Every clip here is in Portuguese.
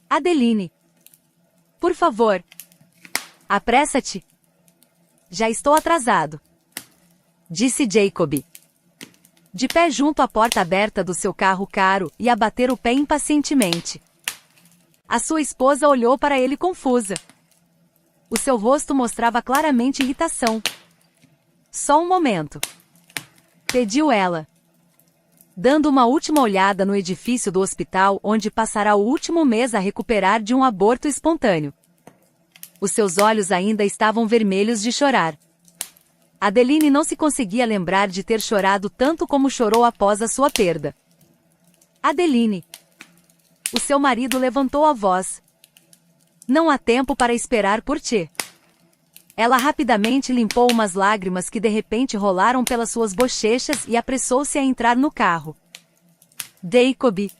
Adeline. Por favor. Apressa-te. Já estou atrasado. Disse Jacob. De pé junto à porta aberta do seu carro caro e a bater o pé impacientemente. A sua esposa olhou para ele confusa. O seu rosto mostrava claramente irritação. Só um momento. Pediu ela. Dando uma última olhada no edifício do hospital onde passará o último mês a recuperar de um aborto espontâneo. Os seus olhos ainda estavam vermelhos de chorar. Adeline não se conseguia lembrar de ter chorado tanto como chorou após a sua perda. Adeline. O seu marido levantou a voz. Não há tempo para esperar por ti. Ela rapidamente limpou umas lágrimas que de repente rolaram pelas suas bochechas e apressou-se a entrar no carro. Jacob.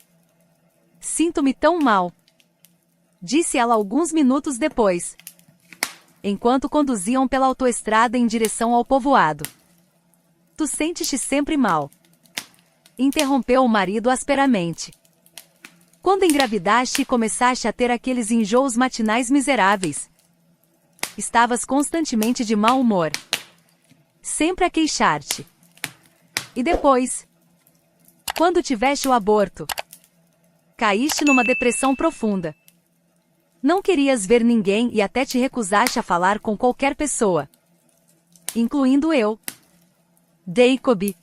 Sinto-me tão mal. Disse ela alguns minutos depois. Enquanto conduziam pela autoestrada em direção ao povoado. Tu sentes-te sempre mal. Interrompeu o marido asperamente. Quando engravidaste e começaste a ter aqueles enjoos matinais miseráveis. Estavas constantemente de mau humor. Sempre a queixar-te. E depois? Quando tiveste o aborto? Caíste numa depressão profunda. Não querias ver ninguém e até te recusaste a falar com qualquer pessoa. Incluindo eu. Jacob.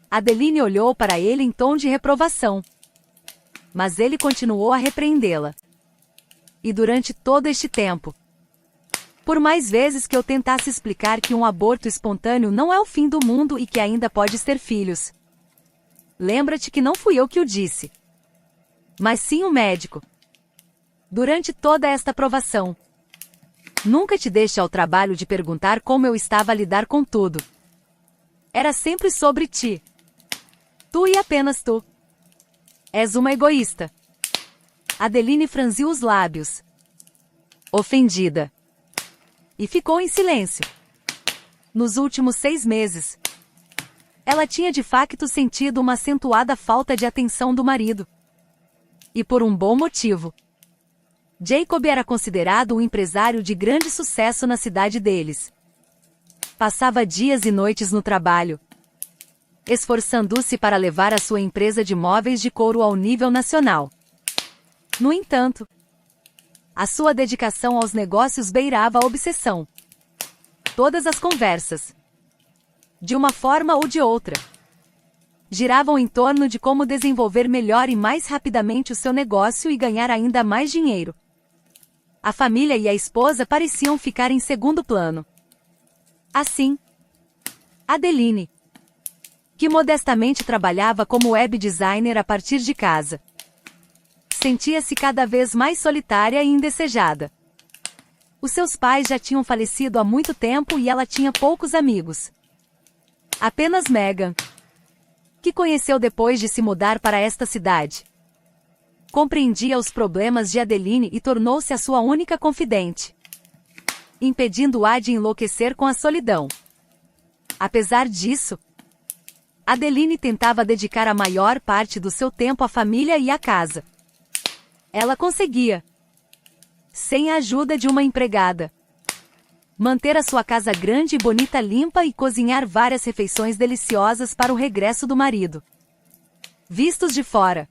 Adeline olhou para ele em tom de reprovação. Mas ele continuou a repreendê-la. E durante todo este tempo, por mais vezes que eu tentasse explicar que um aborto espontâneo não é o fim do mundo e que ainda podes ter filhos. Lembra-te que não fui eu que o disse. Mas sim o médico. Durante toda esta provação. Nunca te deste ao trabalho de perguntar como eu estava a lidar com tudo. Era sempre sobre ti. Tu e apenas tu. És uma egoísta. Adeline franziu os lábios. Ofendida. E ficou em silêncio. Nos últimos 6 meses, ela tinha de facto sentido uma acentuada falta de atenção do marido. E por um bom motivo. Jacob era considerado um empresário de grande sucesso na cidade deles. Passava dias e noites no trabalho, esforçando-se para levar a sua empresa de móveis de couro ao nível nacional. No entanto, a sua dedicação aos negócios beirava a obsessão. Todas as conversas, de uma forma ou de outra, giravam em torno de como desenvolver melhor e mais rapidamente o seu negócio e ganhar ainda mais dinheiro. A família e a esposa pareciam ficar em segundo plano. Assim, Adeline, que modestamente trabalhava como web designer a partir de casa, sentia-se cada vez mais solitária e indesejada. Os seus pais já tinham falecido há muito tempo e ela tinha poucos amigos. Apenas Megan, que conheceu depois de se mudar para esta cidade. Compreendia os problemas de Adeline e tornou-se a sua única confidente, impedindo-a de enlouquecer com a solidão. Apesar disso, Adeline tentava dedicar a maior parte do seu tempo à família e à casa. Ela conseguia, sem a ajuda de uma empregada, manter a sua casa grande e bonita limpa e cozinhar várias refeições deliciosas para o regresso do marido. Vistos de fora,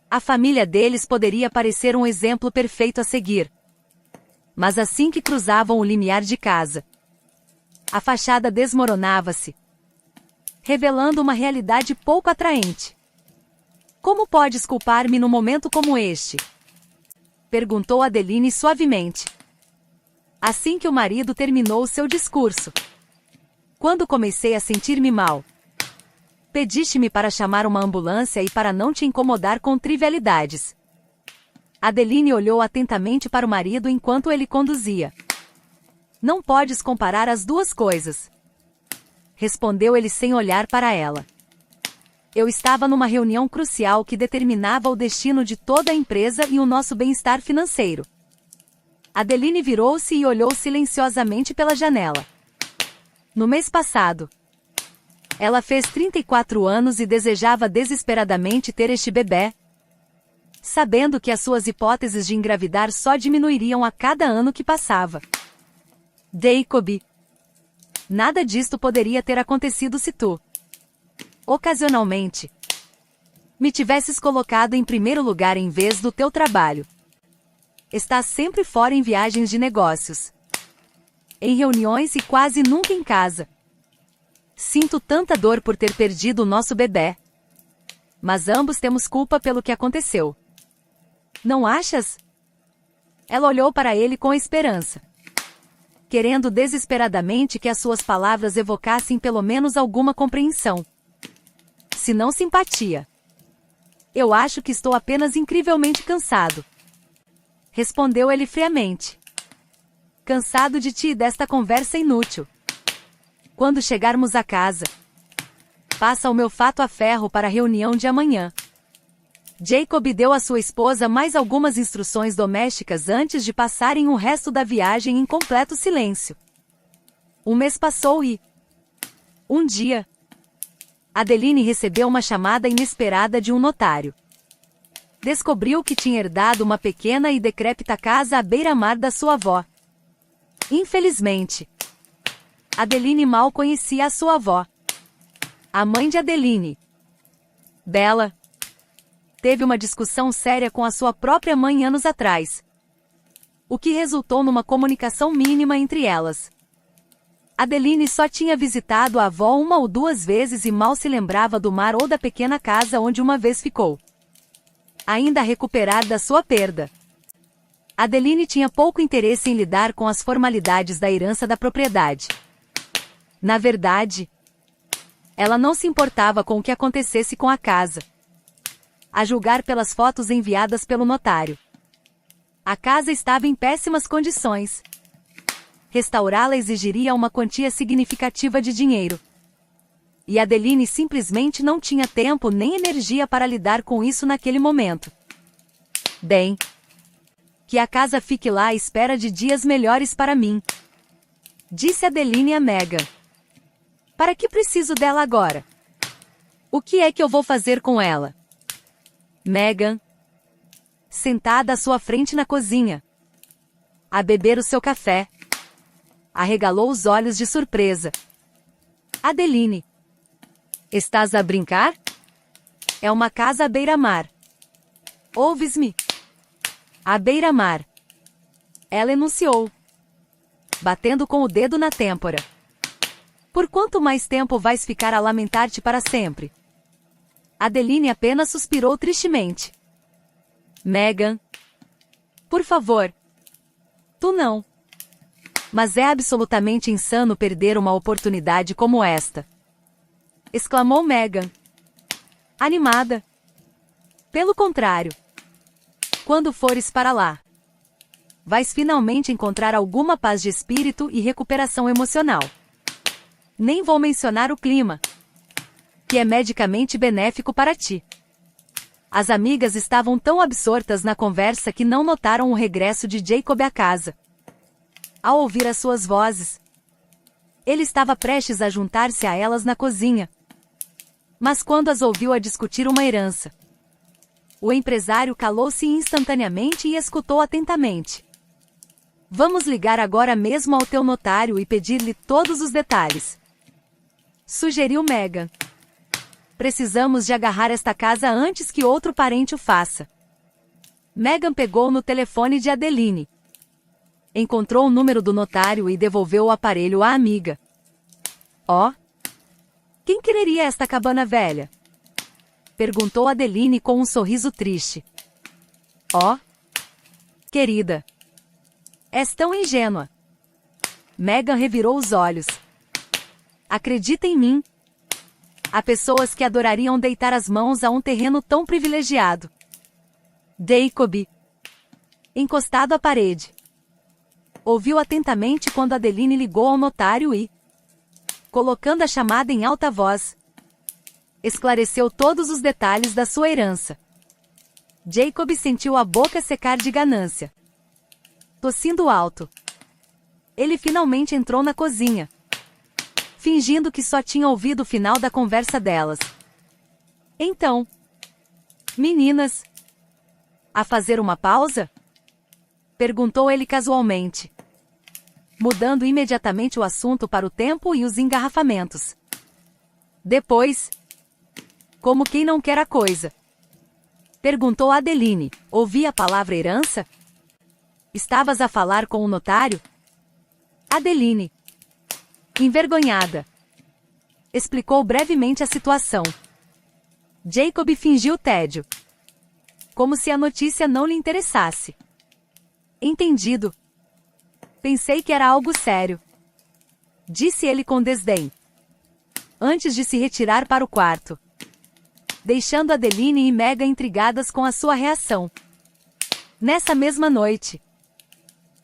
a família deles poderia parecer um exemplo perfeito a seguir. Mas assim que cruzavam o limiar de casa, a fachada desmoronava-se, revelando uma realidade pouco atraente. Como podes culpar-me num momento como este? Perguntou Adeline suavemente. Assim que o marido terminou seu discurso. Quando comecei a sentir-me mal, pediste-me para chamar uma ambulância e para não te incomodar com trivialidades. Adeline olhou atentamente para o marido enquanto ele conduzia. Não podes comparar as duas coisas. Respondeu ele sem olhar para ela. Eu estava numa reunião crucial que determinava o destino de toda a empresa e o nosso bem-estar financeiro. Adeline virou-se e olhou silenciosamente pela janela. No mês passado, ela fez 34 anos e desejava desesperadamente ter este bebê. sabendo que as suas hipóteses de engravidar só diminuiriam a cada ano que passava. Jacob, nada disto poderia ter acontecido se tu, ocasionalmente, me tivesses colocado em primeiro lugar em vez do teu trabalho. Estás sempre fora em viagens de negócios, em reuniões e quase nunca em casa. Sinto tanta dor por ter perdido o nosso bebê. Mas ambos temos culpa pelo que aconteceu. Não achas? Ela olhou para ele com esperança, querendo desesperadamente que as suas palavras evocassem pelo menos alguma compreensão, se não simpatia. Eu acho que estou apenas incrivelmente cansado, respondeu ele friamente. Cansado de ti e desta conversa inútil. Quando chegarmos a casa, passa o meu fato a ferro para a reunião de amanhã. Jacob deu à sua esposa mais algumas instruções domésticas antes de passarem o resto da viagem em completo silêncio. Um mês passou e, um dia, Adeline recebeu uma chamada inesperada de um notário. Descobriu que tinha herdado uma pequena e decrépita casa à beira-mar da sua avó. Infelizmente, Adeline mal conhecia a sua avó. A mãe de Adeline, Bella, teve uma discussão séria com a sua própria mãe anos atrás, o que resultou numa comunicação mínima entre elas. Adeline só tinha visitado a avó uma ou duas vezes e mal se lembrava do mar ou da pequena casa onde uma vez ficou, ainda a recuperar da sua perda. Adeline tinha pouco interesse em lidar com as formalidades da herança da propriedade. Na verdade, ela não se importava com o que acontecesse com a casa, a julgar pelas fotos enviadas pelo notário. A casa estava em péssimas condições. Restaurá-la exigiria uma quantia significativa de dinheiro. E Adeline simplesmente não tinha tempo nem energia para lidar com isso naquele momento. Bem, que a casa fique lá à espera de dias melhores para mim, disse Adeline a Megan. Para que preciso dela agora? O que é que eu vou fazer com ela? Megan, sentada à sua frente na cozinha, a beber o seu café, arregalou os olhos de surpresa. Adeline, estás a brincar? É uma casa à beira-mar. Ouves-me? À beira-mar. Ela enunciou, batendo com o dedo na têmpora. Por quanto mais tempo vais ficar a lamentar-te para sempre? Adeline apenas suspirou tristemente. Megan, por favor. Tu não. Mas é absolutamente insano perder uma oportunidade como esta, exclamou Megan, animada. Pelo contrário. Quando fores para lá, vais finalmente encontrar alguma paz de espírito e recuperação emocional. Nem vou mencionar o clima, que é medicamente benéfico para ti. As amigas estavam tão absortas na conversa que não notaram o regresso de Jacob à casa. Ao ouvir as suas vozes, ele estava prestes a juntar-se a elas na cozinha. Mas quando as ouviu a discutir uma herança, o empresário calou-se instantaneamente e escutou atentamente. Vamos ligar agora mesmo ao teu notário e pedir-lhe todos os detalhes, sugeriu Megan. Precisamos de agarrar esta casa antes que outro parente o faça. Megan pegou no telefone de Adeline, encontrou o número do notário e devolveu o aparelho à amiga. Oh, quem quereria esta cabana velha? Perguntou Adeline com um sorriso triste. Oh, querida, és tão ingênua. Megan revirou os olhos. Acredita em mim. Há pessoas que adorariam deitar as mãos a um terreno tão privilegiado. Jacob, encostado à parede, ouviu atentamente quando Adeline ligou ao notário e, colocando a chamada em alta voz, esclareceu todos os detalhes da sua herança. Jacob sentiu a boca secar de ganância. Tossindo alto, ele finalmente entrou na cozinha, fingindo que só tinha ouvido o final da conversa delas. Então, meninas, A fazer uma pausa? Perguntou ele casualmente, mudando imediatamente o assunto para o tempo e os engarrafamentos. Depois, como quem não quer a coisa, perguntou Adeline. Ouvi a palavra herança? Estavas a falar com o notário? Adeline, envergonhada, explicou brevemente a situação. Jacob fingiu tédio, como se a notícia não lhe interessasse. Entendido. Pensei que era algo sério, disse ele com desdém, antes de se retirar para o quarto, deixando Adeline e Mega intrigadas com a sua reação. Nessa mesma noite,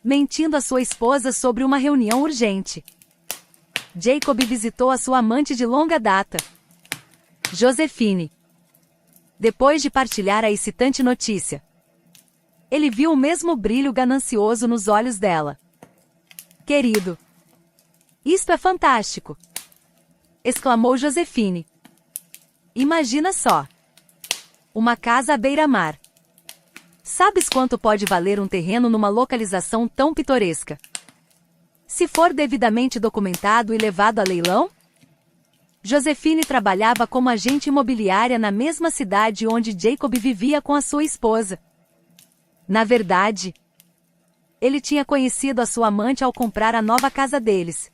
mentindo à sua esposa sobre uma reunião urgente, Jacob visitou a sua amante de longa data, Josephine. Depois de partilhar a excitante notícia, ele viu o mesmo brilho ganancioso nos olhos dela. Querido, isto é fantástico! Exclamou Josephine. Imagina só! Uma casa à beira-mar. Sabes quanto pode valer um terreno numa localização tão pitoresca? Se for devidamente documentado e levado a leilão? Josephine trabalhava como agente imobiliária na mesma cidade onde Jacob vivia com a sua esposa. Na verdade, ele tinha conhecido a sua amante ao comprar a nova casa deles.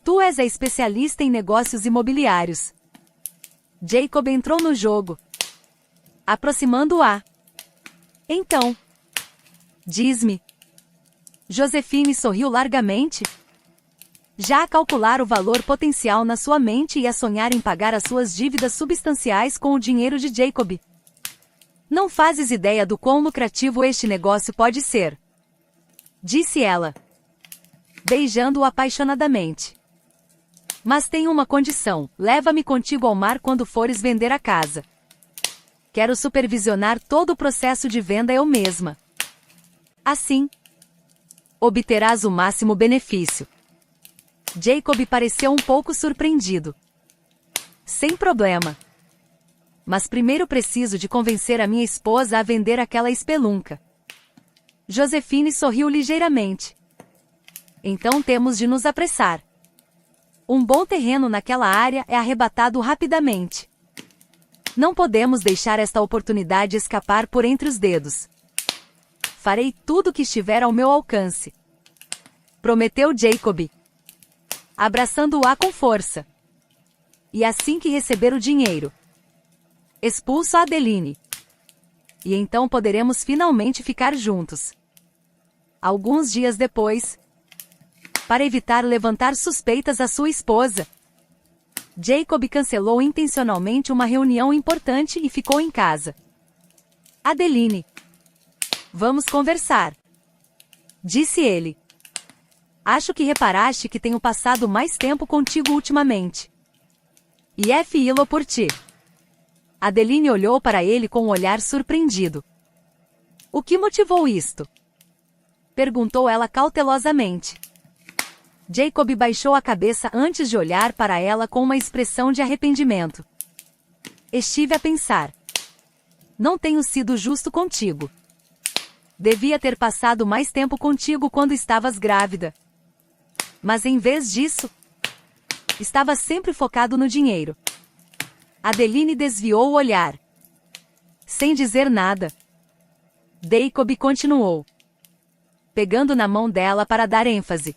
Tu és a especialista em negócios imobiliários. Jacob entrou no jogo, aproximando-a. Então, diz-me. Josephine sorriu largamente, já a calcular o valor potencial na sua mente e a sonhar em pagar as suas dívidas substanciais com o dinheiro de Jacob. Não fazes ideia do quão lucrativo este negócio pode ser, disse ela, beijando-o apaixonadamente. Mas tenho uma condição: leva-me contigo ao mar quando fores vender a casa. Quero supervisionar todo o processo de venda eu mesma. Assim, obterás o máximo benefício. Jacob pareceu um pouco surpreendido. Sem problema. Mas primeiro preciso de convencer a minha esposa a vender aquela espelunca. Josephine sorriu ligeiramente. Então temos de nos apressar. Um bom terreno naquela área é arrebatado rapidamente. Não podemos deixar esta oportunidade escapar por entre os dedos. Farei tudo o que estiver ao meu alcance, prometeu Jacob, abraçando-a com força. E assim que receber o dinheiro, expulso a Adeline. E então poderemos finalmente ficar juntos. Alguns dias depois, para evitar levantar suspeitas à sua esposa, Jacob cancelou intencionalmente uma reunião importante e ficou em casa. Adeline, vamos conversar, disse ele. Acho que reparaste que tenho passado mais tempo contigo ultimamente. E é filo por ti. Adeline olhou para ele com um olhar surpreendido. O que motivou isto? Perguntou ela cautelosamente. Jacob baixou a cabeça antes de olhar para ela com uma expressão de arrependimento. Estive a pensar. Não tenho sido justo contigo. Devia ter passado mais tempo contigo quando estavas grávida. Mas em vez disso, estava sempre focado no dinheiro. Adeline desviou o olhar. Sem dizer nada, Jacob continuou, pegando na mão dela para dar ênfase.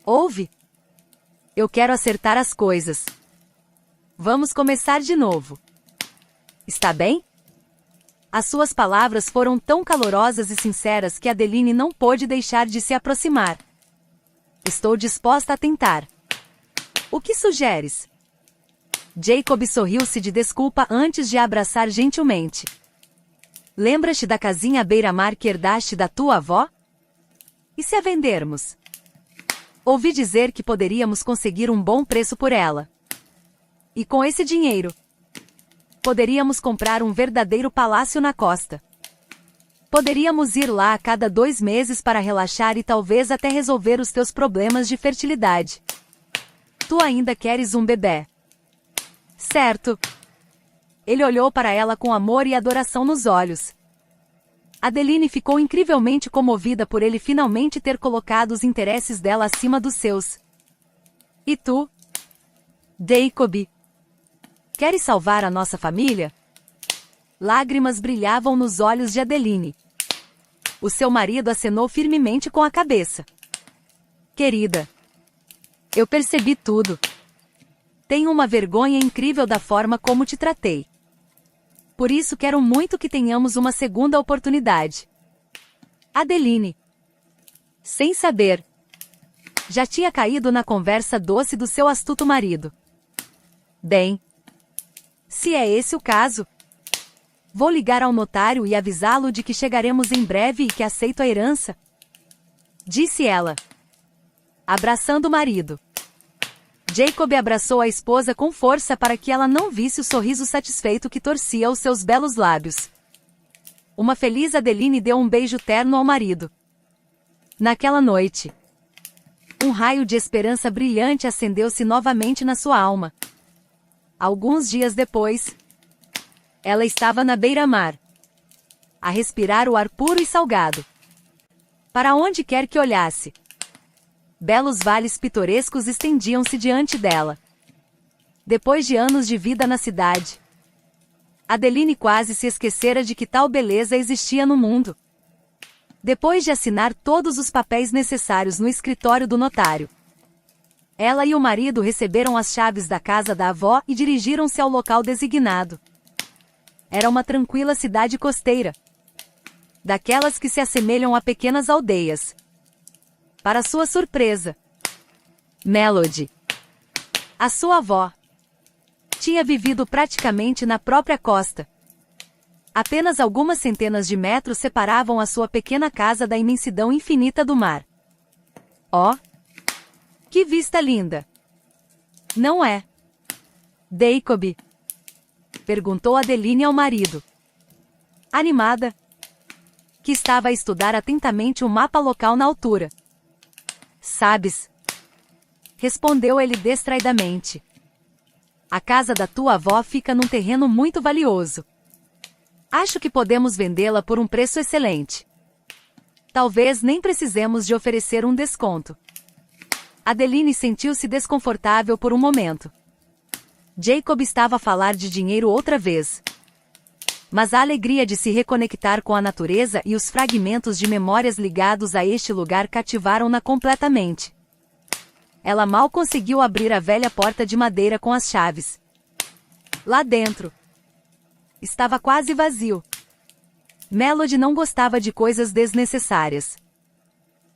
Ouve? Eu quero acertar as coisas. Vamos começar de novo. Está bem? As suas palavras foram tão calorosas e sinceras que Adeline não pôde deixar de se aproximar. Estou disposta a tentar. O que sugeres? Jacob sorriu-se de desculpa antes de a abraçar gentilmente. Lembras-te da casinha à beira-mar que herdaste da tua avó? E se a vendermos? Ouvi dizer que poderíamos conseguir um bom preço por ela. E com esse dinheiro, poderíamos comprar um verdadeiro palácio na costa. Poderíamos ir lá a cada 2 meses para relaxar e talvez até resolver os teus problemas de fertilidade. Tu ainda queres um bebê? Certo. Ele olhou para ela com amor e adoração nos olhos. Adeline ficou incrivelmente comovida por ele finalmente ter colocado os interesses dela acima dos seus. E tu, Jacob? Queres salvar a nossa família? Lágrimas brilhavam nos olhos de Adeline. O seu marido acenou firmemente com a cabeça. Querida, eu percebi tudo. Tenho uma vergonha incrível da forma como te tratei. Por isso quero muito que tenhamos uma segunda oportunidade. Adeline, sem saber, já tinha caído na conversa doce do seu astuto marido. Bem, se é esse o caso, vou ligar ao notário e avisá-lo de que chegaremos em breve e que aceito a herança, disse ela, abraçando o marido. Jacob abraçou a esposa com força para que ela não visse o sorriso satisfeito que torcia os seus belos lábios. Uma feliz Adeline deu um beijo terno ao marido. Naquela noite, um raio de esperança brilhante acendeu-se novamente na sua alma. Alguns dias depois, ela estava na beira-mar, a respirar o ar puro e salgado. Para onde quer que olhasse, belos vales pitorescos estendiam-se diante dela. Depois de anos de vida na cidade, Adeline quase se esquecera de que tal beleza existia no mundo. Depois de assinar todos os papéis necessários no escritório do notário, ela e o marido receberam as chaves da casa da avó e dirigiram-se ao local designado. Era uma tranquila cidade costeira, daquelas que se assemelham a pequenas aldeias. Para sua surpresa, Melody, a sua avó, tinha vivido praticamente na própria costa. Apenas algumas centenas de metros separavam a sua pequena casa da imensidão infinita do mar. Oh, que vista linda! Não é, Jacob? Perguntou Adeline ao marido, animada, que estava a estudar atentamente o mapa local na altura. Sabes? Respondeu ele distraidamente. A casa da tua avó fica num terreno muito valioso. Acho que podemos vendê-la por um preço excelente. Talvez nem precisemos de oferecer um desconto. Adeline sentiu-se desconfortável por um momento. Jacob estava a falar de dinheiro outra vez. Mas a alegria de se reconectar com a natureza e os fragmentos de memórias ligados a este lugar cativaram-na completamente. Ela mal conseguiu abrir a velha porta de madeira com as chaves. Lá dentro, estava quase vazio. Melody não gostava de coisas desnecessárias.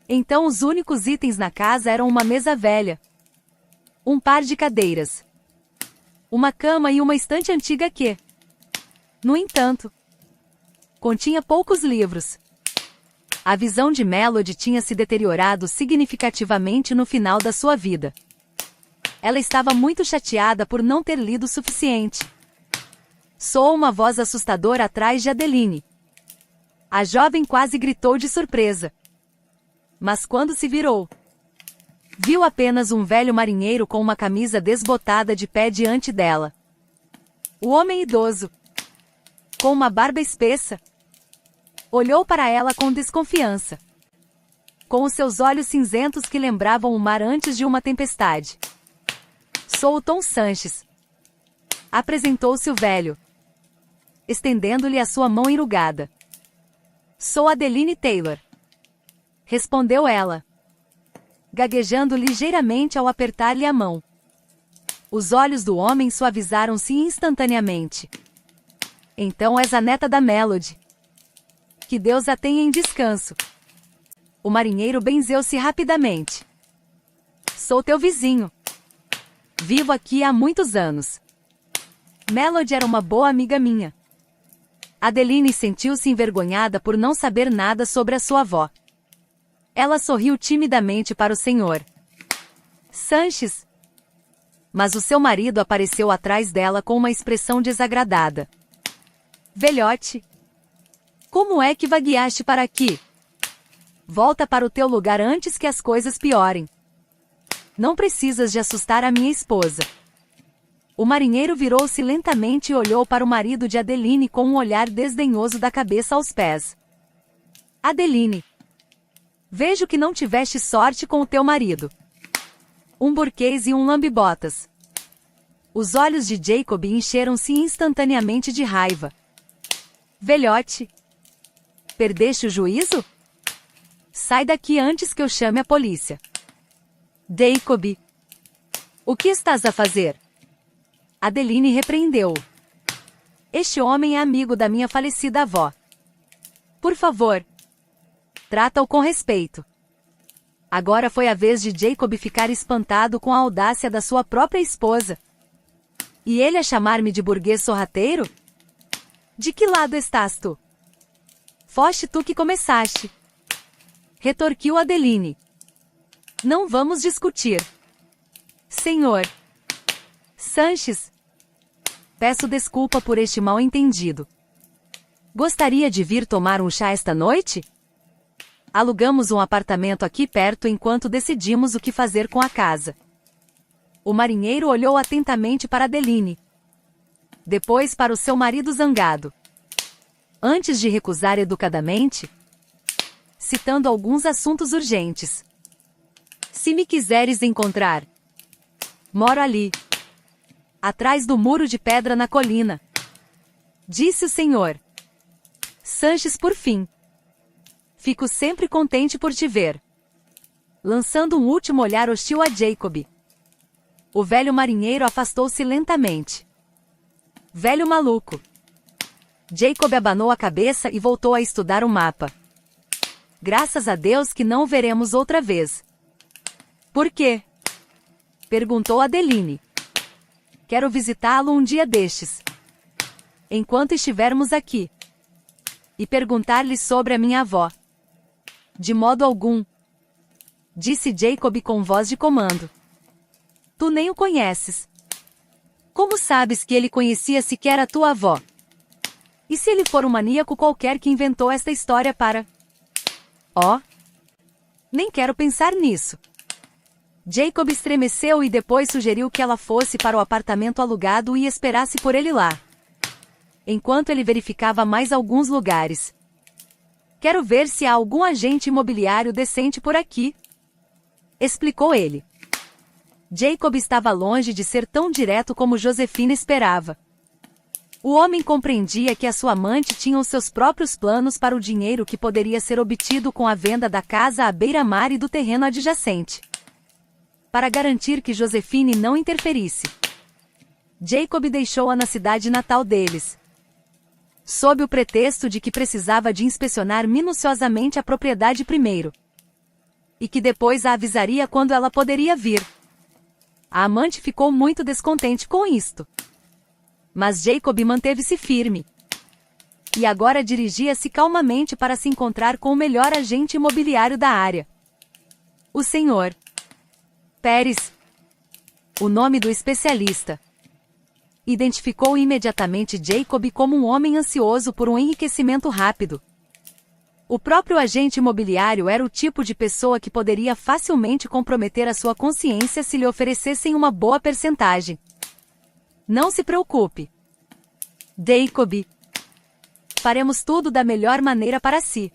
Então os únicos itens na casa eram uma mesa velha, um par de cadeiras, uma cama e uma estante antiga que, no entanto, continha poucos livros. A visão de Melody tinha se deteriorado significativamente no final da sua vida. Ela estava muito chateada por não ter lido o suficiente. Soou uma voz assustadora atrás de Adeline. A jovem quase gritou de surpresa. Mas quando se virou, viu apenas um velho marinheiro com uma camisa desbotada de pé diante dela. O homem idoso, com uma barba espessa, olhou para ela com desconfiança. Com os seus olhos cinzentos que lembravam o mar antes de uma tempestade. Sou o Tom Sanches. Apresentou-se o velho, estendendo-lhe a sua mão enrugada. Sou Adeline Taylor. Respondeu ela, gaguejando ligeiramente ao apertar-lhe a mão. Os olhos do homem suavizaram-se instantaneamente. Então és a neta da Melody. Que Deus a tenha em descanso. O marinheiro benzeu-se rapidamente. Sou teu vizinho. Vivo aqui há muitos anos. Melody era uma boa amiga minha. Adeline sentiu-se envergonhada por não saber nada sobre a sua avó. Ela sorriu timidamente para o senhor Sanches. Mas o seu marido apareceu atrás dela com uma expressão desagradada. Velhote, como é que vagueaste para aqui? Volta para o teu lugar antes que as coisas piorem. Não precisas de assustar a minha esposa. O marinheiro virou-se lentamente e olhou para o marido de Adeline com um olhar desdenhoso da cabeça aos pés. Adeline, vejo que não tiveste sorte com o teu marido. Um burquês e um lambe-botas. Os olhos de Jacob encheram-se instantaneamente de raiva. Velhote, perdeste o juízo? Sai daqui antes que eu chame a polícia. Jacob, o que estás a fazer? Adeline repreendeu-o. Este homem é amigo da minha falecida avó. Por favor, trata-o com respeito. Agora foi a vez de Jacob ficar espantado com a audácia da sua própria esposa. E ele a chamar-me de burguês sorrateiro? De que lado estás tu? Foste tu que começaste. Retorquiu Adeline. Não vamos discutir. Senhor Sanches, peço desculpa por este mal-entendido. Gostaria de vir tomar um chá esta noite? Alugamos um apartamento aqui perto enquanto decidimos o que fazer com a casa. O marinheiro olhou atentamente para Adeline. Depois para o seu marido zangado. Antes de recusar educadamente, citando alguns assuntos urgentes. Se me quiseres encontrar, moro ali, atrás do muro de pedra na colina, disse o senhor Sanches por fim. Fico sempre contente por te ver. Lançando um último olhar hostil a Jacob. O velho marinheiro afastou-se lentamente. Velho maluco. Jacob abanou a cabeça e voltou a estudar o mapa. Graças a Deus que não o veremos outra vez. Por quê? Perguntou Adeline. Quero visitá-lo um dia destes. Enquanto estivermos aqui. E perguntar-lhe sobre a minha avó. De modo algum. Disse Jacob com voz de comando. Tu nem o conheces. Como sabes que ele conhecia sequer a tua avó? E se ele for um maníaco qualquer que inventou esta história para... Oh! Nem quero pensar nisso. Jacob estremeceu e depois sugeriu que ela fosse para o apartamento alugado e esperasse por ele lá. Enquanto ele verificava mais alguns lugares. Quero ver se há algum agente imobiliário decente por aqui. Explicou ele. Jacob estava longe de ser tão direto como Josefina esperava. O homem compreendia que a sua amante tinha os seus próprios planos para o dinheiro que poderia ser obtido com a venda da casa à beira-mar e do terreno adjacente. Para garantir que Josefine não interferisse, Jacob deixou-a na cidade natal deles, sob o pretexto de que precisava de inspecionar minuciosamente a propriedade primeiro, e que depois a avisaria quando ela poderia vir. A amante ficou muito descontente com isto. Mas Jacob manteve-se firme. E agora dirigia-se calmamente para se encontrar com o melhor agente imobiliário da área. O Sr. Pérez. O nome do especialista. Identificou imediatamente Jacob como um homem ansioso por um enriquecimento rápido. O próprio agente imobiliário era o tipo de pessoa que poderia facilmente comprometer a sua consciência se lhe oferecessem uma boa percentagem. Não se preocupe, Jacob. Faremos tudo da melhor maneira para si.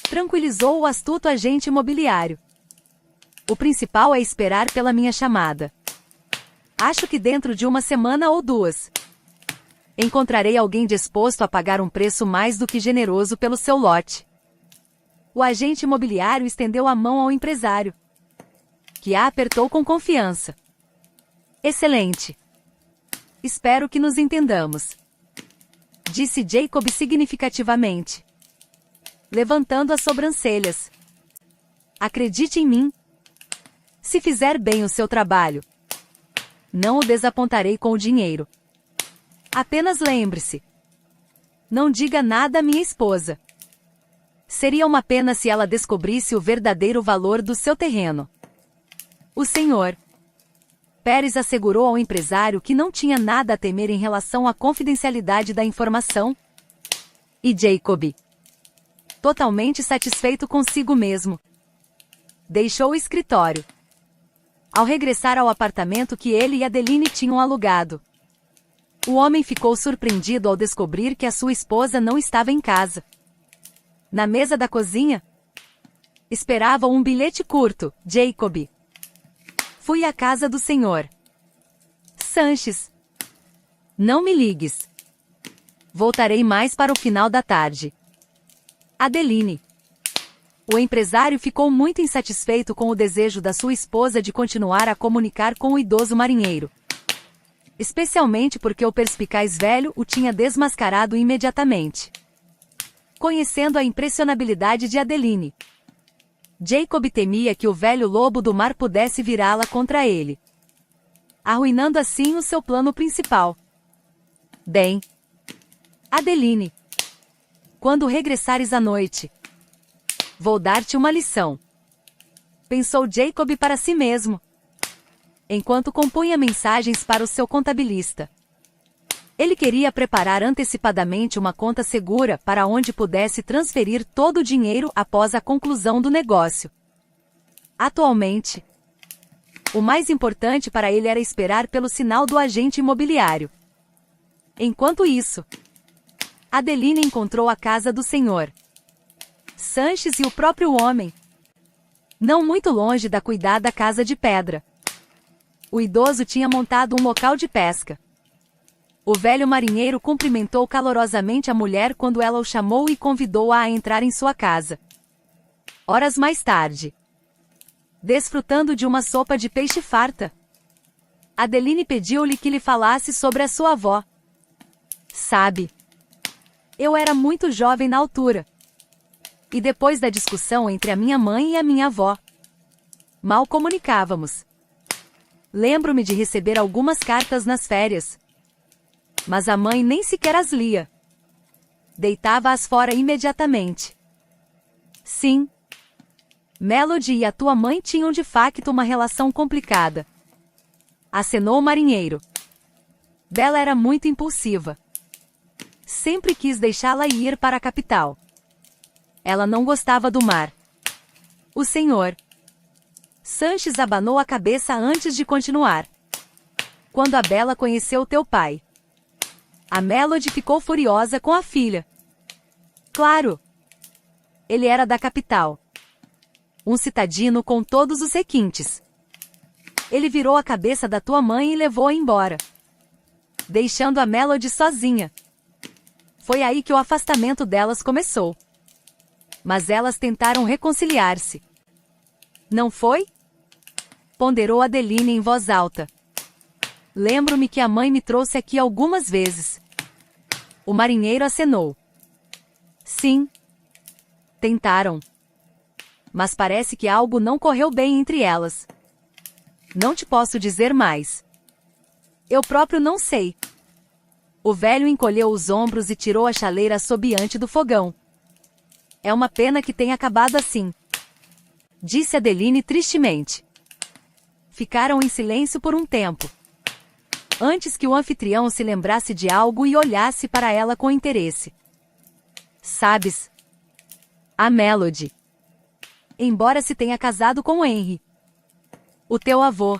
Tranquilizou o astuto agente imobiliário. O principal é esperar pela minha chamada. Acho que dentro de uma semana ou duas, encontrarei alguém disposto a pagar um preço mais do que generoso pelo seu lote. O agente imobiliário estendeu a mão ao empresário, que a apertou com confiança. Excelente. Espero que nos entendamos, disse Jacob significativamente, levantando as sobrancelhas. Acredite em mim. Se fizer bem o seu trabalho, não o desapontarei com o dinheiro. Apenas lembre-se. Não diga nada à minha esposa. Seria uma pena se ela descobrisse o verdadeiro valor do seu terreno. O Sr. Pérez assegurou ao empresário que não tinha nada a temer em relação à confidencialidade da informação. E Jacob, totalmente satisfeito consigo mesmo, deixou o escritório. Ao regressar ao apartamento que ele e Adeline tinham alugado, o homem ficou surpreendido ao descobrir que a sua esposa não estava em casa. Na mesa da cozinha, esperava um bilhete curto. Jacob. Fui à casa do Sr. Sanches. Não me ligues. Voltarei mais para o final da tarde. Adeline. O empresário ficou muito insatisfeito com o desejo da sua esposa de continuar a comunicar com o idoso marinheiro. Especialmente porque o perspicaz velho o tinha desmascarado imediatamente. Conhecendo a impressionabilidade de Adeline, Jacob temia que o velho lobo do mar pudesse virá-la contra ele, arruinando assim o seu plano principal. Bem, Adeline, quando regressares à noite, vou dar-te uma lição, pensou Jacob para si mesmo, enquanto compunha mensagens para o seu contabilista. Ele queria preparar antecipadamente uma conta segura para onde pudesse transferir todo o dinheiro após a conclusão do negócio. Atualmente, o mais importante para ele era esperar pelo sinal do agente imobiliário. Enquanto isso, Adeline encontrou a casa do Sr. Sanches e o próprio homem, não muito longe da cuidada casa de pedra. O idoso tinha montado um local de pesca. O velho marinheiro cumprimentou calorosamente a mulher quando ela o chamou e convidou-a a entrar em sua casa. Horas mais tarde, desfrutando de uma sopa de peixe farta, Adeline pediu-lhe que lhe falasse sobre a sua avó. Sabe, eu era muito jovem na altura. E depois da discussão entre a minha mãe e a minha avó, mal comunicávamos. Lembro-me de receber algumas cartas nas férias, mas a mãe nem sequer as lia. Deitava-as fora imediatamente. Sim, Melody e a tua mãe tinham de facto uma relação complicada, acenou o marinheiro. Bella era muito impulsiva. Sempre quis deixá-la ir para a capital. Ela não gostava do mar. O Sr. Sanches abanou a cabeça antes de continuar. Quando a Bella conheceu teu pai, a Melody ficou furiosa com a filha. Claro. Ele era da capital. Um citadino com todos os requintes. Ele virou a cabeça da tua mãe e levou-a embora, deixando a Melody sozinha. Foi aí que o afastamento delas começou. Mas elas tentaram reconciliar-se. Não foi? Ponderou Adeline em voz alta. Lembro-me que a mãe me trouxe aqui algumas vezes. O marinheiro acenou. Sim. Tentaram. Mas parece que algo não correu bem entre elas. Não te posso dizer mais. Eu próprio não sei. O velho encolheu os ombros e tirou a chaleira assobiante do fogão. É uma pena que tenha acabado assim, disse Adeline tristemente. Ficaram em silêncio por um tempo, antes que o anfitrião se lembrasse de algo e olhasse para ela com interesse. Sabes, a Melody, embora se tenha casado com Henry, o teu avô,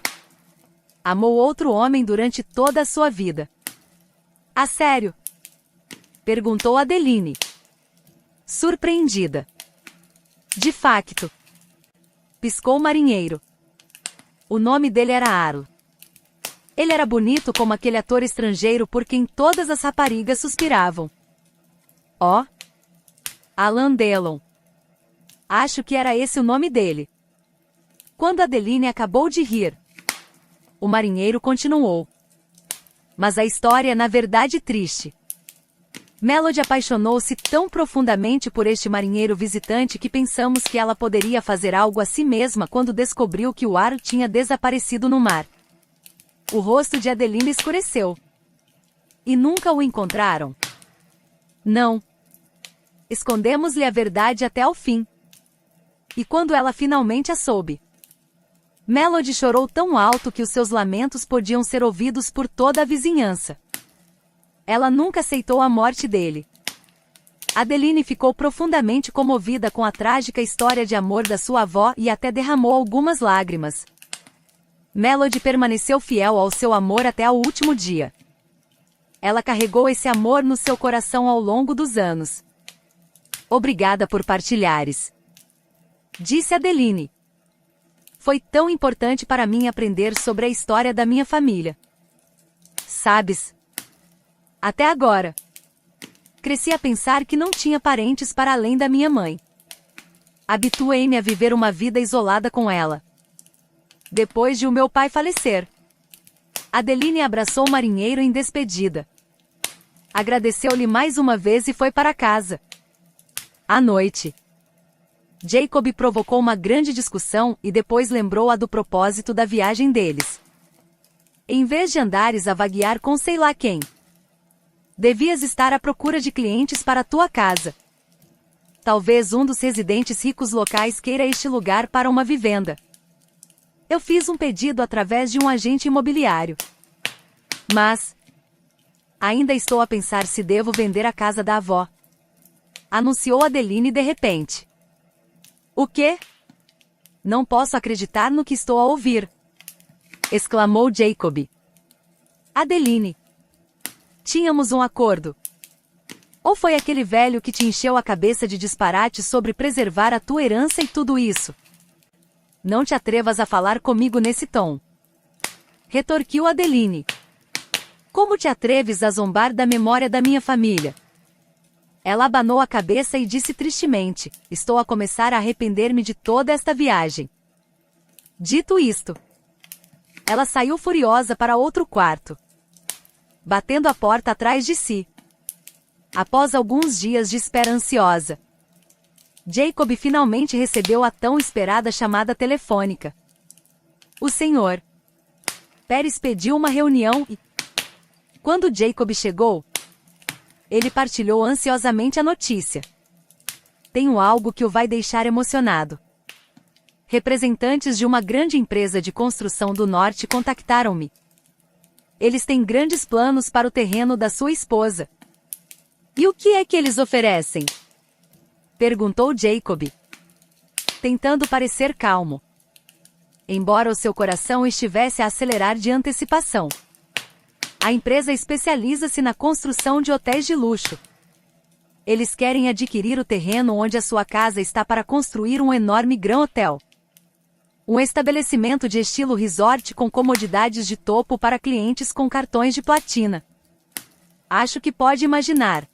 amou outro homem durante toda a sua vida. A sério? Perguntou Adeline, surpreendida. De facto. Piscou o marinheiro. O nome dele era Aro. Ele era bonito como aquele ator estrangeiro por quem todas as raparigas suspiravam. Oh! Alain Delon. Acho que era esse o nome dele. Quando Adeline acabou de rir, o marinheiro continuou. Mas a história é na verdade triste. Melody apaixonou-se tão profundamente por este marinheiro visitante que pensamos que ela poderia fazer algo a si mesma quando descobriu que o Aro tinha desaparecido no mar. O rosto de Adeline escureceu. E nunca o encontraram? Não. Escondemos-lhe a verdade até ao fim. E quando ela finalmente a soube, Melody chorou tão alto que os seus lamentos podiam ser ouvidos por toda a vizinhança. Ela nunca aceitou a morte dele. Adeline ficou profundamente comovida com a trágica história de amor da sua avó e até derramou algumas lágrimas. Melody permaneceu fiel ao seu amor até o último dia. Ela carregou esse amor no seu coração ao longo dos anos. Obrigada por partilhares, disse Adeline. Foi tão importante para mim aprender sobre a história da minha família. Sabes? Até agora, cresci a pensar que não tinha parentes para além da minha mãe. Habituei-me a viver uma vida isolada com ela. Depois de o meu pai falecer, Adeline abraçou o marinheiro em despedida. Agradeceu-lhe mais uma vez e foi para casa. À noite, Jacob provocou uma grande discussão e depois lembrou-a do propósito da viagem deles. Em vez de andares a vaguear com sei lá quem, devias estar à procura de clientes para tua casa. Talvez um dos residentes ricos locais queira este lugar para uma vivenda. Eu fiz um pedido através de um agente imobiliário. Mas ainda estou a pensar se devo vender a casa da avó, anunciou Adeline de repente. O quê? Não posso acreditar no que estou a ouvir, exclamou Jacob. Adeline, tínhamos um acordo. Ou foi aquele velho que te encheu a cabeça de disparates sobre preservar a tua herança e tudo isso? Não te atrevas a falar comigo nesse tom, retorquiu Adeline. Como te atreves a zombar da memória da minha família? Ela abanou a cabeça e disse tristemente, estou a começar a arrepender-me de toda esta viagem. Dito isto, ela saiu furiosa para outro quarto, batendo a porta atrás de si. Após alguns dias de espera ansiosa, Jacob finalmente recebeu a tão esperada chamada telefônica. O Sr. Pérez pediu uma reunião e, quando Jacob chegou, ele partilhou ansiosamente a notícia. Tenho algo que o vai deixar emocionado. Representantes de uma grande empresa de construção do norte contactaram-me. Eles têm grandes planos para o terreno da sua esposa. E o que é que eles oferecem? Perguntou Jacob, tentando parecer calmo, embora o seu coração estivesse a acelerar de antecipação. A empresa especializa-se na construção de hotéis de luxo. Eles querem adquirir o terreno onde a sua casa está para construir um enorme Grand Hotel. Um estabelecimento de estilo resort com comodidades de topo para clientes com cartões de platina. Acho que pode imaginar.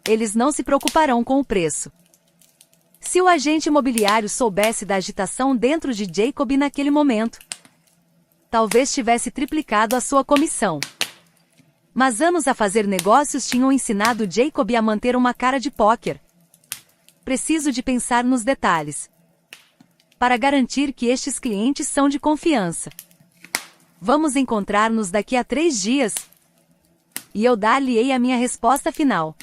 Eles não se preocuparão com o preço. Se o agente imobiliário soubesse da agitação dentro de Jacob naquele momento, talvez tivesse triplicado a sua comissão. Mas anos a fazer negócios tinham ensinado Jacob a manter uma cara de póquer. Preciso de pensar nos detalhes, para garantir que estes clientes são de confiança. Vamos encontrar-nos daqui a 3 dias? E eu dar-lhe-ei a minha resposta final.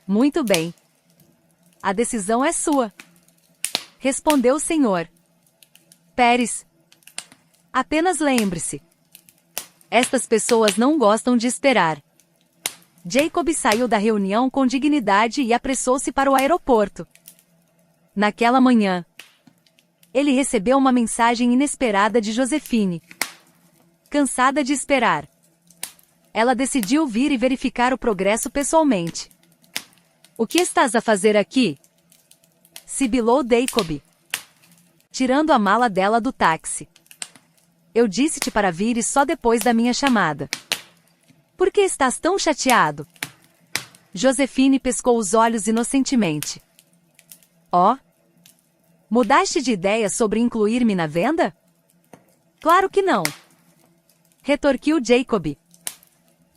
Muito bem. A decisão é sua, respondeu o Sr. Pérez. Apenas lembre-se. Estas pessoas não gostam de esperar. Jacob saiu da reunião com dignidade e apressou-se para o aeroporto. Naquela manhã, ele recebeu uma mensagem inesperada de Josephine. Cansada de esperar, ela decidiu vir e verificar o progresso pessoalmente. O que estás a fazer aqui? Sibilou Jacob, tirando a mala dela do táxi. Eu disse-te para vires só depois da minha chamada. Por que estás tão chateado? Josephine pescou os olhos inocentemente. Oh? Mudaste de ideia sobre incluir-me na venda? Claro que não, retorquiu Jacob,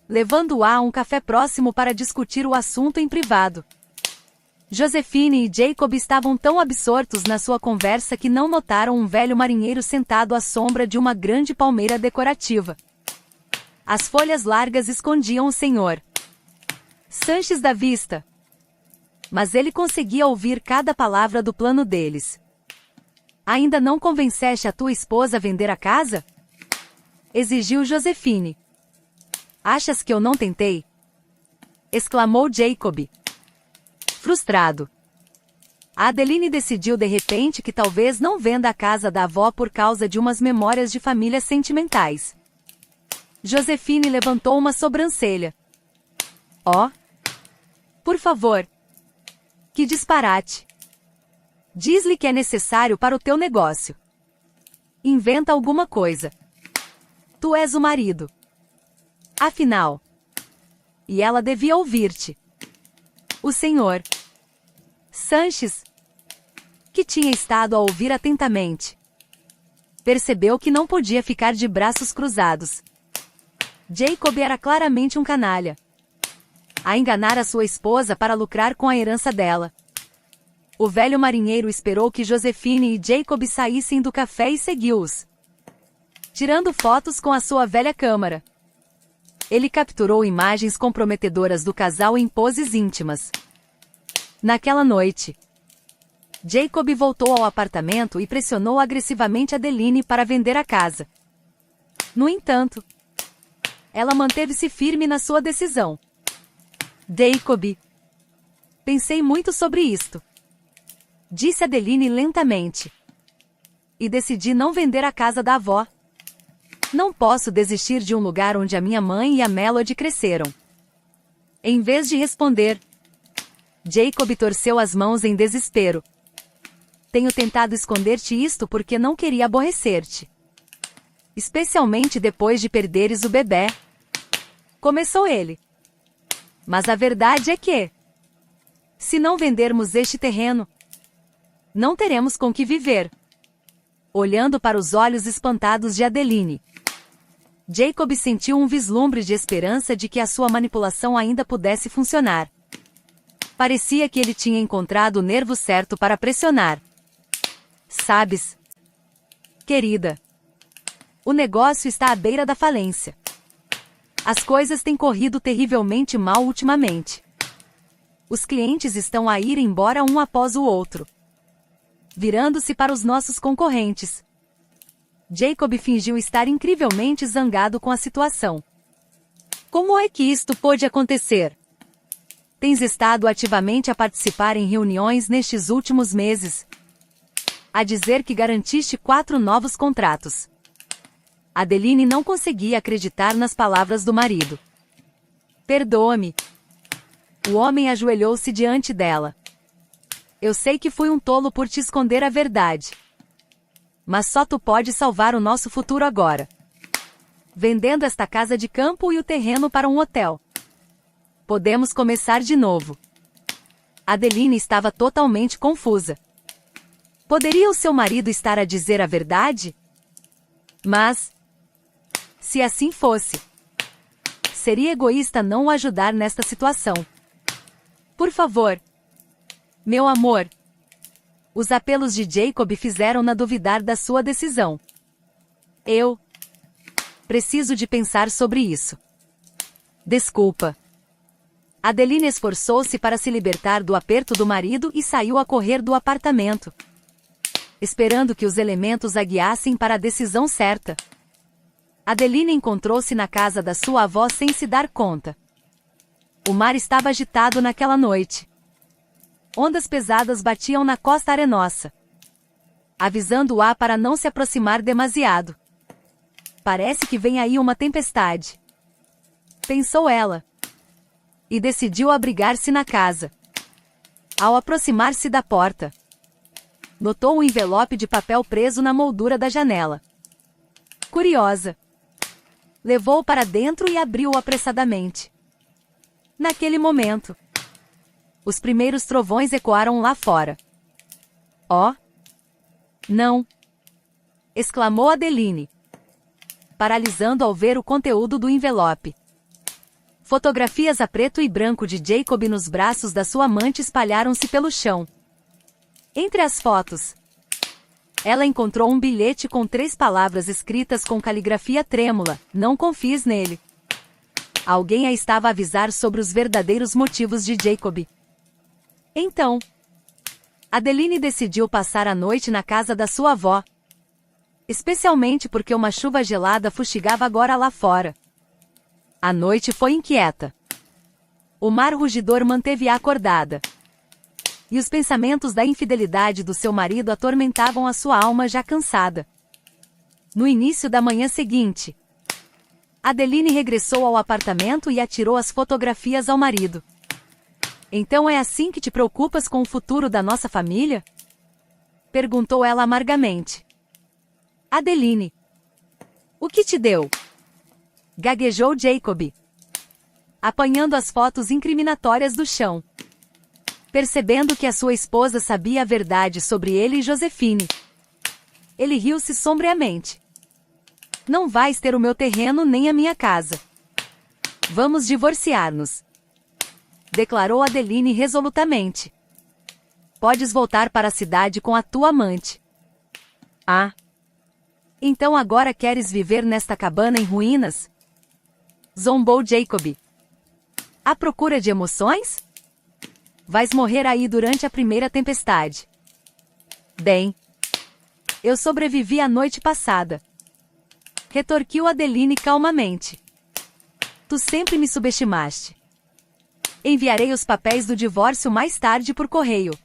levando-a a um café próximo para discutir o assunto em privado. Josephine e Jacob estavam tão absortos na sua conversa que não notaram um velho marinheiro sentado à sombra de uma grande palmeira decorativa. As folhas largas escondiam o Sr. Sanches da vista, mas ele conseguia ouvir cada palavra do plano deles. Ainda não convenceste a tua esposa a vender a casa? Exigiu Josephine. Achas que eu não tentei? Exclamou Jacob, frustrado. A Adeline decidiu de repente que talvez não venda a casa da avó por causa de umas memórias de família sentimentais. Josephine levantou uma sobrancelha. Oh! Por favor! Que disparate! Diz-lhe que é necessário para o teu negócio. Inventa alguma coisa. Tu és o marido. Afinal. E ela devia ouvir-te. O senhor Sanches, que tinha estado a ouvir atentamente, percebeu que não podia ficar de braços cruzados. Jacob era claramente um canalha. A enganar a sua esposa para lucrar com a herança dela. O velho marinheiro esperou que Josephine e Jacob saíssem do café e seguiu-os, tirando fotos com a sua velha câmara. Ele capturou imagens comprometedoras do casal em poses íntimas. Naquela noite, Jacob voltou ao apartamento e pressionou agressivamente Adeline para vender a casa. No entanto, ela manteve-se firme na sua decisão. Jacob, pensei muito sobre isto, disse Adeline lentamente, e decidi não vender a casa da avó. Não posso desistir de um lugar onde a minha mãe e a Melody cresceram. Em vez de responder, Jacob torceu as mãos em desespero. Tenho tentado esconder-te isto porque não queria aborrecer-te. Especialmente depois de perderes o bebê. Começou ele. Mas a verdade é que, se não vendermos este terreno, não teremos com que viver. Olhando para os olhos espantados de Adeline, Jacob sentiu um vislumbre de esperança de que a sua manipulação ainda pudesse funcionar. Parecia que ele tinha encontrado o nervo certo para pressionar. Sabes, querida, o negócio está à beira da falência. As coisas têm corrido terrivelmente mal ultimamente. Os clientes estão a ir embora um após o outro, virando-se para os nossos concorrentes. Jacob fingiu estar incrivelmente zangado com a situação. Como é que isto pôde acontecer? Tens estado ativamente a participar em reuniões nestes últimos meses, a dizer que garantiste 4 novos contratos. Adeline não conseguia acreditar nas palavras do marido. Perdoa-me. O homem ajoelhou-se diante dela. Eu sei que fui um tolo por te esconder a verdade. Mas só tu pode salvar o nosso futuro agora. Vendendo esta casa de campo e o terreno para um hotel. Podemos começar de novo. Adeline estava totalmente confusa. Poderia o seu marido estar a dizer a verdade? Mas, se assim fosse, seria egoísta não o ajudar nesta situação. Por favor, meu amor. Os apelos de Jacob fizeram-na duvidar da sua decisão. Eu preciso de pensar sobre isso. Desculpa. Adeline esforçou-se para se libertar do aperto do marido e saiu a correr do apartamento, esperando que os elementos a guiassem para a decisão certa. Adeline encontrou-se na casa da sua avó sem se dar conta. O mar estava agitado naquela noite. Ondas pesadas batiam na costa arenosa, avisando-a para não se aproximar demasiado. Parece que vem aí uma tempestade, pensou ela, e decidiu abrigar-se na casa. Ao aproximar-se da porta, notou um envelope de papel preso na moldura da janela. Curiosa, levou-o para dentro e abriu-o apressadamente. Naquele momento, os primeiros trovões ecoaram lá fora. Oh! Não! Exclamou Adeline, paralisando ao ver o conteúdo do envelope. Fotografias a preto e branco de Jacob nos braços da sua amante espalharam-se pelo chão. Entre as fotos, ela encontrou um bilhete com 3 palavras escritas com caligrafia trêmula: não confies nele. Alguém a estava a avisar sobre os verdadeiros motivos de Jacob. Então, Adeline decidiu passar a noite na casa da sua avó, especialmente porque uma chuva gelada fustigava agora lá fora. A noite foi inquieta. O mar rugidor manteve-a acordada, e os pensamentos da infidelidade do seu marido atormentavam a sua alma já cansada. No início da manhã seguinte, Adeline regressou ao apartamento e atirou as fotografias ao marido. Então é assim que te preocupas com o futuro da nossa família? Perguntou ela amargamente. Adeline. O que te deu? Gaguejou Jacob, apanhando as fotos incriminatórias do chão. Percebendo que a sua esposa sabia a verdade sobre ele e Josephine, ele riu-se sombriamente. Não vais ter o meu terreno nem a minha casa. Vamos divorciar-nos, declarou Adeline resolutamente. Podes voltar para a cidade com a tua amante. Ah. Então agora queres viver nesta cabana em ruínas? Zombou Jacob. À procura de emoções? Vais morrer aí durante a primeira tempestade. Bem, eu sobrevivi a noite passada, retorquiu Adeline calmamente. Tu sempre me subestimaste. Enviarei os papéis do divórcio mais tarde por correio.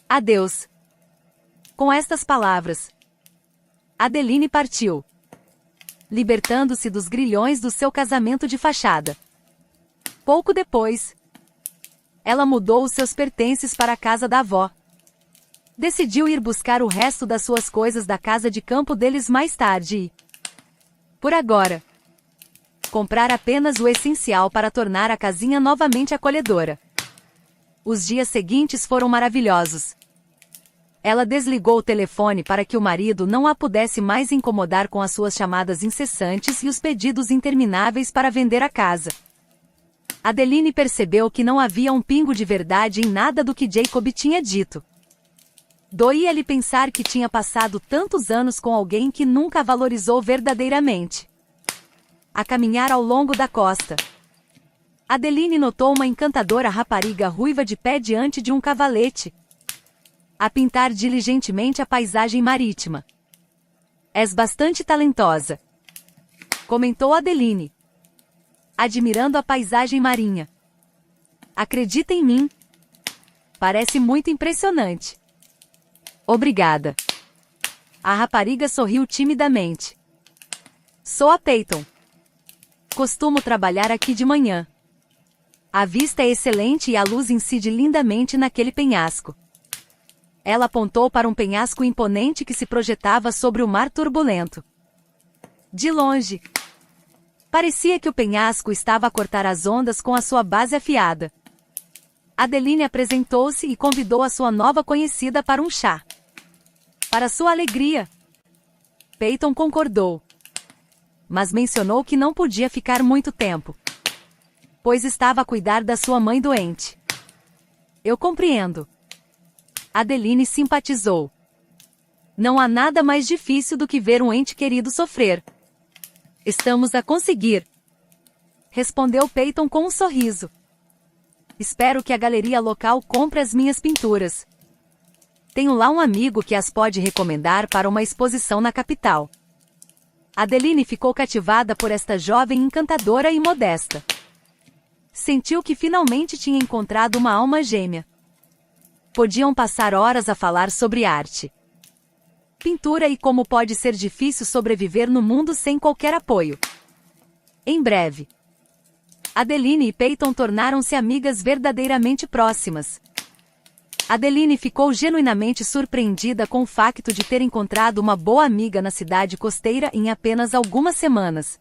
Adeus. Com estas palavras, Adeline partiu, libertando-se dos grilhões do seu casamento de fachada. Pouco depois, ela mudou os seus pertences para a casa da avó. Decidiu ir buscar o resto das suas coisas da casa de campo deles mais tarde e, por agora, comprar apenas o essencial para tornar a casinha novamente acolhedora. Os dias seguintes foram maravilhosos. Ela desligou o telefone para que o marido não a pudesse mais incomodar com as suas chamadas incessantes e os pedidos intermináveis para vender a casa. Adeline percebeu que não havia um pingo de verdade em nada do que Jacob tinha dito. Doía-lhe pensar que tinha passado tantos anos com alguém que nunca a valorizou verdadeiramente. A caminhar ao longo da costa, Adeline notou uma encantadora rapariga ruiva de pé diante de um cavalete, a pintar diligentemente a paisagem marítima. És bastante talentosa, comentou Adeline, admirando a paisagem marinha. Acredita em mim. Parece muito impressionante. Obrigada. A rapariga sorriu timidamente. Sou a Peyton. Costumo trabalhar aqui de manhã. A vista é excelente e a luz incide lindamente naquele penhasco. Ela apontou para um penhasco imponente que se projetava sobre o mar turbulento. De longe, parecia que o penhasco estava a cortar as ondas com a sua base afiada. Adeline apresentou-se e convidou a sua nova conhecida para um chá. Para sua alegria, Peyton concordou, mas mencionou que não podia ficar muito tempo, pois estava a cuidar da sua mãe doente. Eu compreendo. Adeline simpatizou. Não há nada mais difícil do que ver um ente querido sofrer. Estamos a conseguir, respondeu Peyton com um sorriso. Espero que a galeria local compre as minhas pinturas. Tenho lá um amigo que as pode recomendar para uma exposição na capital. Adeline ficou cativada por esta jovem encantadora e modesta. Sentiu que finalmente tinha encontrado uma alma gêmea. Podiam passar horas a falar sobre arte, pintura e como pode ser difícil sobreviver no mundo sem qualquer apoio. Em breve, Adeline e Peyton tornaram-se amigas verdadeiramente próximas. Adeline ficou genuinamente surpreendida com o facto de ter encontrado uma boa amiga na cidade costeira em apenas algumas semanas.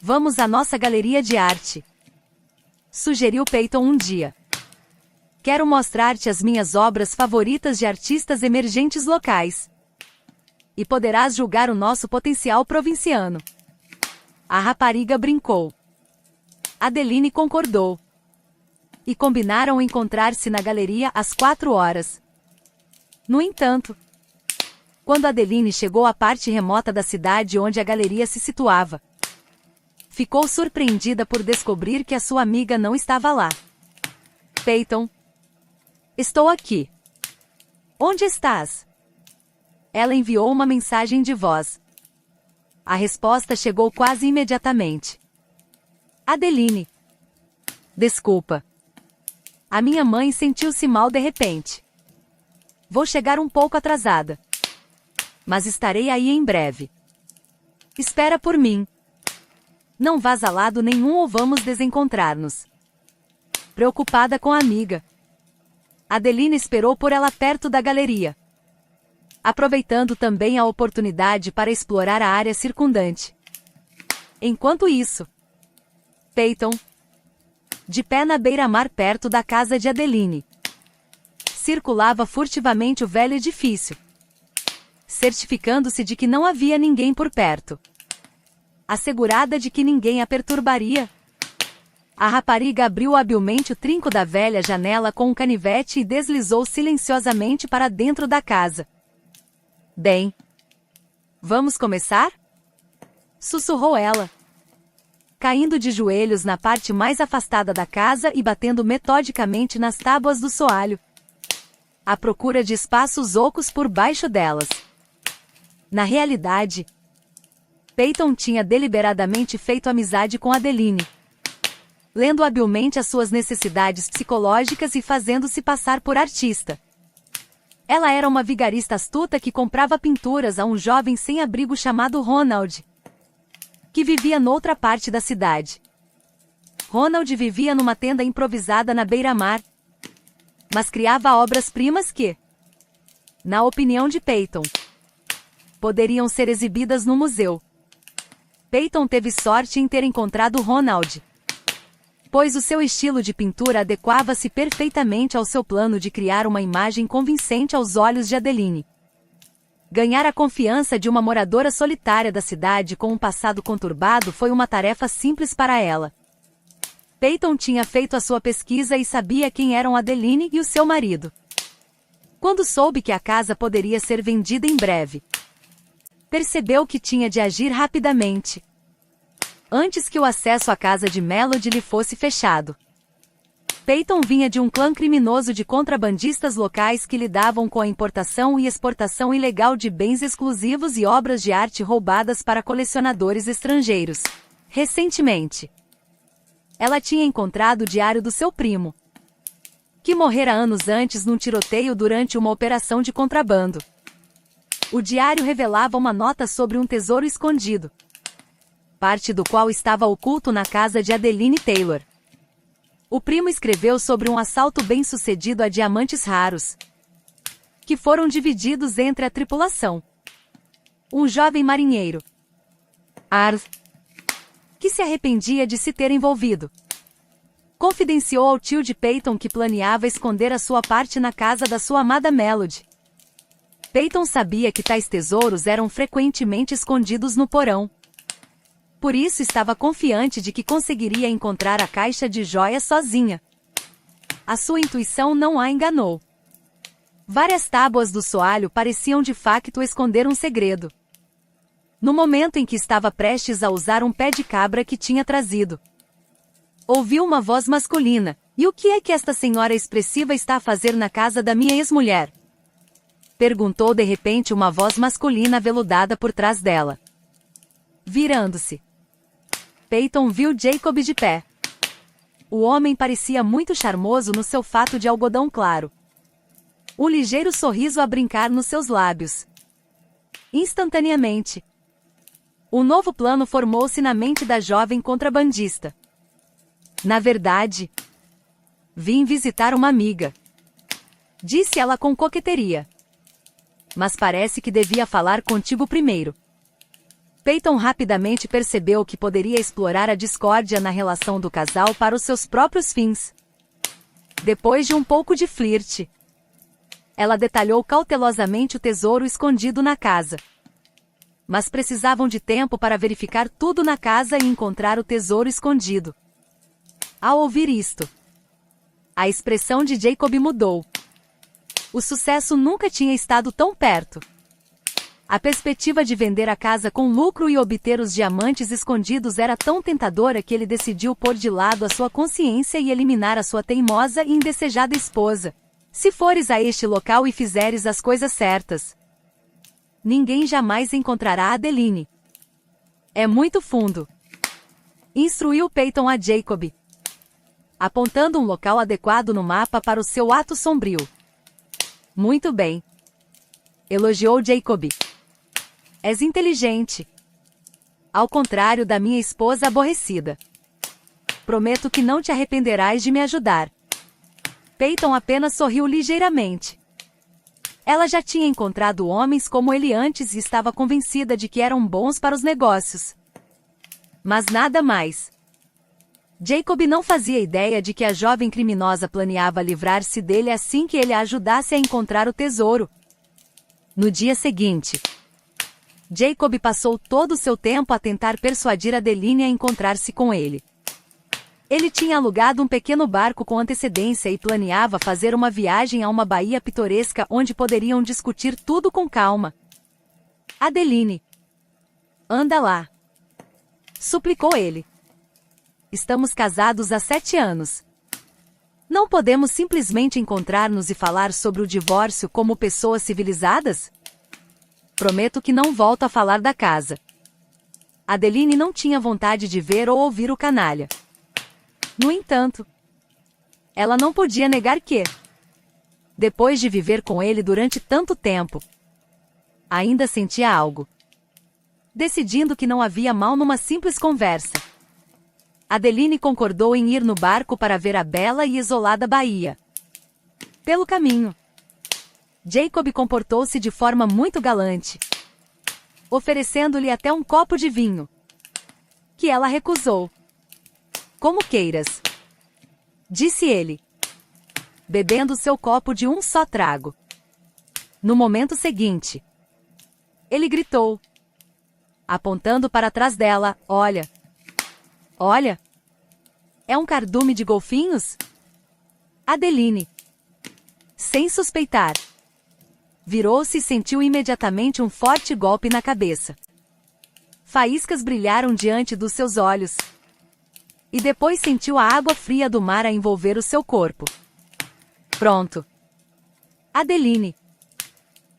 Vamos à nossa galeria de arte, sugeriu Peyton um dia. Quero mostrar-te as minhas obras favoritas de artistas emergentes locais. E poderás julgar o nosso potencial provinciano. A rapariga brincou. Adeline concordou. E combinaram encontrar-se na galeria às 4 horas. No entanto, quando Adeline chegou à parte remota da cidade onde a galeria se situava, ficou surpreendida por descobrir que a sua amiga não estava lá. Peyton. Estou aqui. Onde estás? Ela enviou uma mensagem de voz. A resposta chegou quase imediatamente. Adeline. Desculpa. A minha mãe sentiu-se mal de repente. Vou chegar um pouco atrasada, mas estarei aí em breve. Espera por mim. Não vás a lado nenhum ou vamos desencontrar-nos. Preocupada com a amiga, Adeline esperou por ela perto da galeria, aproveitando também a oportunidade para explorar a área circundante. Enquanto isso, Peyton, de pé na beira-mar perto da casa de Adeline, circulava furtivamente o velho edifício, certificando-se de que não havia ninguém por perto. Assegurada de que ninguém a perturbaria, a rapariga abriu habilmente o trinco da velha janela com um canivete e deslizou silenciosamente para dentro da casa. Bem, vamos começar? Sussurrou ela, caindo de joelhos na parte mais afastada da casa e batendo metodicamente nas tábuas do soalho, à procura de espaços ocos por baixo delas. Na realidade, Peyton tinha deliberadamente feito amizade com Adeline, lendo habilmente as suas necessidades psicológicas e fazendo-se passar por artista. Ela era uma vigarista astuta que comprava pinturas a um jovem sem-abrigo chamado Ronald, que vivia noutra parte da cidade. Ronald vivia numa tenda improvisada na beira-mar, mas criava obras-primas que, na opinião de Peyton, poderiam ser exibidas no museu. Peyton teve sorte em ter encontrado Ronald, pois o seu estilo de pintura adequava-se perfeitamente ao seu plano de criar uma imagem convincente aos olhos de Adeline. Ganhar a confiança de uma moradora solitária da cidade com um passado conturbado foi uma tarefa simples para ela. Peyton tinha feito a sua pesquisa e sabia quem eram Adeline e o seu marido. Quando soube que a casa poderia ser vendida em breve, percebeu que tinha de agir rapidamente, antes que o acesso à casa de Melody lhe fosse fechado. Peyton vinha de um clã criminoso de contrabandistas locais que lidavam com a importação e exportação ilegal de bens exclusivos e obras de arte roubadas para colecionadores estrangeiros. Recentemente, ela tinha encontrado o diário do seu primo, que morrera anos antes num tiroteio durante uma operação de contrabando. O diário revelava uma nota sobre um tesouro escondido, parte do qual estava oculto na casa de Adeline Taylor. O primo escreveu sobre um assalto bem-sucedido a diamantes raros, que foram divididos entre a tripulação. Um jovem marinheiro, Arth, que se arrependia de se ter envolvido, confidenciou ao tio de Peyton que planeava esconder a sua parte na casa da sua amada Melody. Peyton sabia que tais tesouros eram frequentemente escondidos no porão. Por isso estava confiante de que conseguiria encontrar a caixa de joias sozinha. A sua intuição não a enganou. Várias tábuas do soalho pareciam de facto esconder um segredo. No momento em que estava prestes a usar um pé de cabra que tinha trazido, ouviu uma voz masculina. "E o que é que esta senhora expressiva está a fazer na casa da minha ex-mulher?" perguntou de repente uma voz masculina aveludada por trás dela. Virando-se, Peyton viu Jacob de pé. O homem parecia muito charmoso no seu fato de algodão claro, um ligeiro sorriso a brincar nos seus lábios. Instantaneamente, um novo plano formou-se na mente da jovem contrabandista. "Na verdade, vim visitar uma amiga", disse ela com coqueteria. "Mas parece que devia falar contigo primeiro." Peyton rapidamente percebeu que poderia explorar a discórdia na relação do casal para os seus próprios fins. Depois de um pouco de flirte, ela detalhou cautelosamente o tesouro escondido na casa. Mas precisavam de tempo para verificar tudo na casa e encontrar o tesouro escondido. Ao ouvir isto, a expressão de Jacob mudou. O sucesso nunca tinha estado tão perto. A perspectiva de vender a casa com lucro e obter os diamantes escondidos era tão tentadora que ele decidiu pôr de lado a sua consciência e eliminar a sua teimosa e indesejada esposa. "Se fores a este local e fizeres as coisas certas, ninguém jamais encontrará Adeline. É muito fundo", instruiu Peyton a Jacob, apontando um local adequado no mapa para o seu ato sombrio. "Muito bem", elogiou Jacob. "És inteligente. Ao contrário da minha esposa aborrecida." Prometo que não te arrependerás de me ajudar. Peyton apenas sorriu ligeiramente. Ela já tinha encontrado homens como ele antes e estava convencida de que eram bons para os negócios. Mas nada mais. Jacob não fazia ideia de que a jovem criminosa planeava livrar-se dele assim que ele a ajudasse a encontrar o tesouro. No dia seguinte, Jacob passou todo o seu tempo a tentar persuadir Adeline a encontrar-se com ele. Ele tinha alugado um pequeno barco com antecedência e planeava fazer uma viagem a uma baía pitoresca onde poderiam discutir tudo com calma. Adeline. Anda lá. Suplicou ele. Estamos casados há 7 anos. Não podemos simplesmente encontrar-nos e falar sobre o divórcio como pessoas civilizadas? Prometo que não volto a falar da casa. Adeline não tinha vontade de ver ou ouvir o canalha. No entanto, ela não podia negar que, depois de viver com ele durante tanto tempo, ainda sentia algo. Decidindo que não havia mal numa simples conversa, Adeline concordou em ir no barco para ver a bela e isolada baía. Pelo caminho, Jacob comportou-se de forma muito galante, oferecendo-lhe até um copo de vinho, que ela recusou. Como queiras, disse ele, bebendo seu copo de um só trago. No momento seguinte, ele gritou, apontando para trás dela, olha! Olha! É um cardume de golfinhos? Adeline, sem suspeitar, virou-se e sentiu imediatamente um forte golpe na cabeça. Faíscas brilharam diante dos seus olhos. E depois sentiu a água fria do mar a envolver o seu corpo. Pronto. Adeline.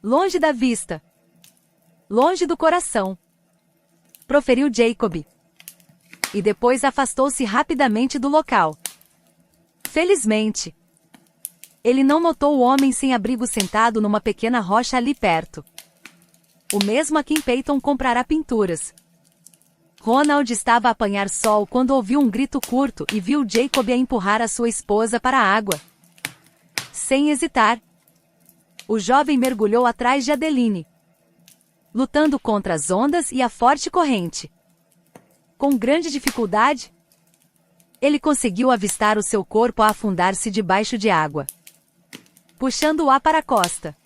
Longe da vista. Longe do coração. Proferiu Jacob. E depois afastou-se rapidamente do local. Felizmente, ele não notou o homem sem abrigo sentado numa pequena rocha ali perto. O mesmo a quem Peyton comprará pinturas. Ronald estava a apanhar sol quando ouviu um grito curto e viu Jacob a empurrar a sua esposa para a água. Sem hesitar, o jovem mergulhou atrás de Adeline, lutando contra as ondas e a forte corrente. Com grande dificuldade, ele conseguiu avistar o seu corpo a afundar-se debaixo de água. Puxando-a para a costa,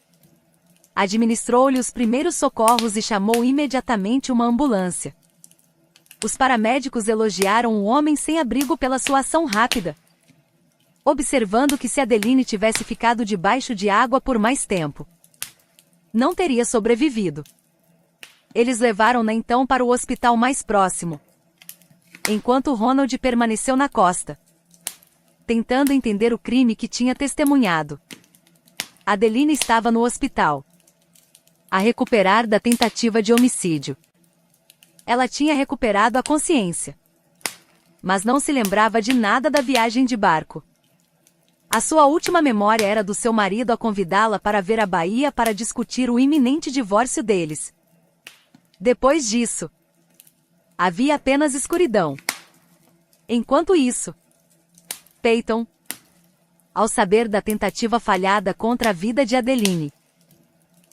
administrou-lhe os primeiros socorros e chamou imediatamente uma ambulância. Os paramédicos elogiaram o homem sem abrigo pela sua ação rápida, observando que se Adeline tivesse ficado debaixo de água por mais tempo, não teria sobrevivido. Eles levaram-na então para o hospital mais próximo, enquanto Ronald permaneceu na costa, tentando entender o crime que tinha testemunhado. Adeline estava no hospital, a recuperar da tentativa de homicídio. Ela tinha recuperado a consciência, mas não se lembrava de nada da viagem de barco. A sua última memória era do seu marido a convidá-la para ver a baía para discutir o iminente divórcio deles. Depois disso, havia apenas escuridão. Enquanto isso, Peyton, ao saber da tentativa falhada contra a vida de Adeline,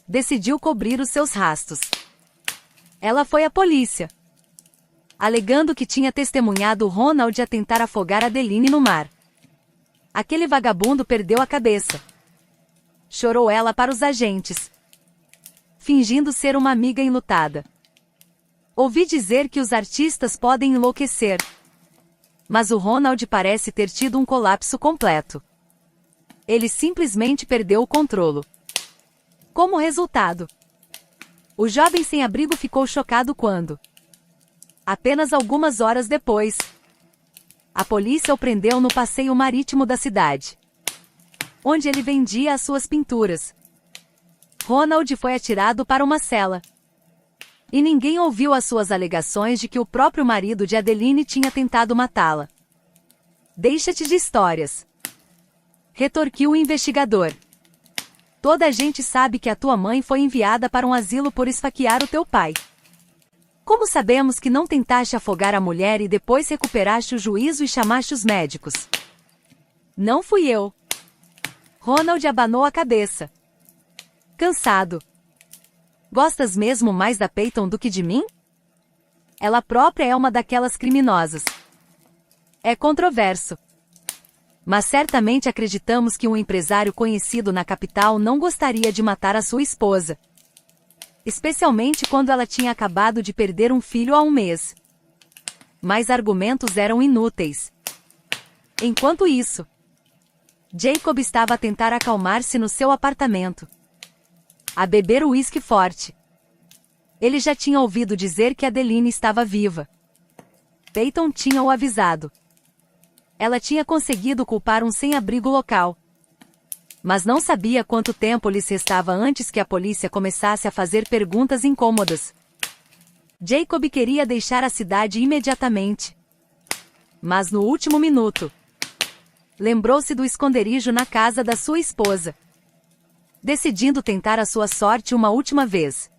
decidiu cobrir os seus rastros. Ela foi à polícia, alegando que tinha testemunhado Ronald a tentar afogar Adeline no mar. Aquele vagabundo perdeu a cabeça. Chorou ela para os agentes, fingindo ser uma amiga enlutada. Ouvi dizer que os artistas podem enlouquecer, mas o Ronald parece ter tido um colapso completo. Ele simplesmente perdeu o controle. Como resultado, o jovem sem-abrigo ficou chocado quando, apenas algumas horas depois, a polícia o prendeu no passeio marítimo da cidade, onde ele vendia as suas pinturas. Ronald foi atirado para uma cela, e ninguém ouviu as suas alegações de que o próprio marido de Adeline tinha tentado matá-la. Deixa-te de histórias, retorquiu o investigador. Toda a gente sabe que a tua mãe foi enviada para um asilo por esfaquear o teu pai. Como sabemos que não tentaste afogar a mulher e depois recuperaste o juízo e chamaste os médicos? Não fui eu. Ronald abanou a cabeça. Cansado. Gostas mesmo mais da Peyton do que de mim? Ela própria é uma daquelas criminosas. É controverso. Mas certamente acreditamos que um empresário conhecido na capital não gostaria de matar a sua esposa. Especialmente quando ela tinha acabado de perder um filho há um mês. Mas argumentos eram inúteis. Enquanto isso, Jacob estava a tentar acalmar-se no seu apartamento. A beber uísque forte. Ele já tinha ouvido dizer que Adeline estava viva. Peyton tinha o avisado. Ela tinha conseguido culpar um sem-abrigo local. Mas não sabia quanto tempo lhes restava antes que a polícia começasse a fazer perguntas incômodas. Jacob queria deixar a cidade imediatamente. Mas no último minuto, lembrou-se do esconderijo na casa da sua esposa. Decidindo tentar a sua sorte uma última vez,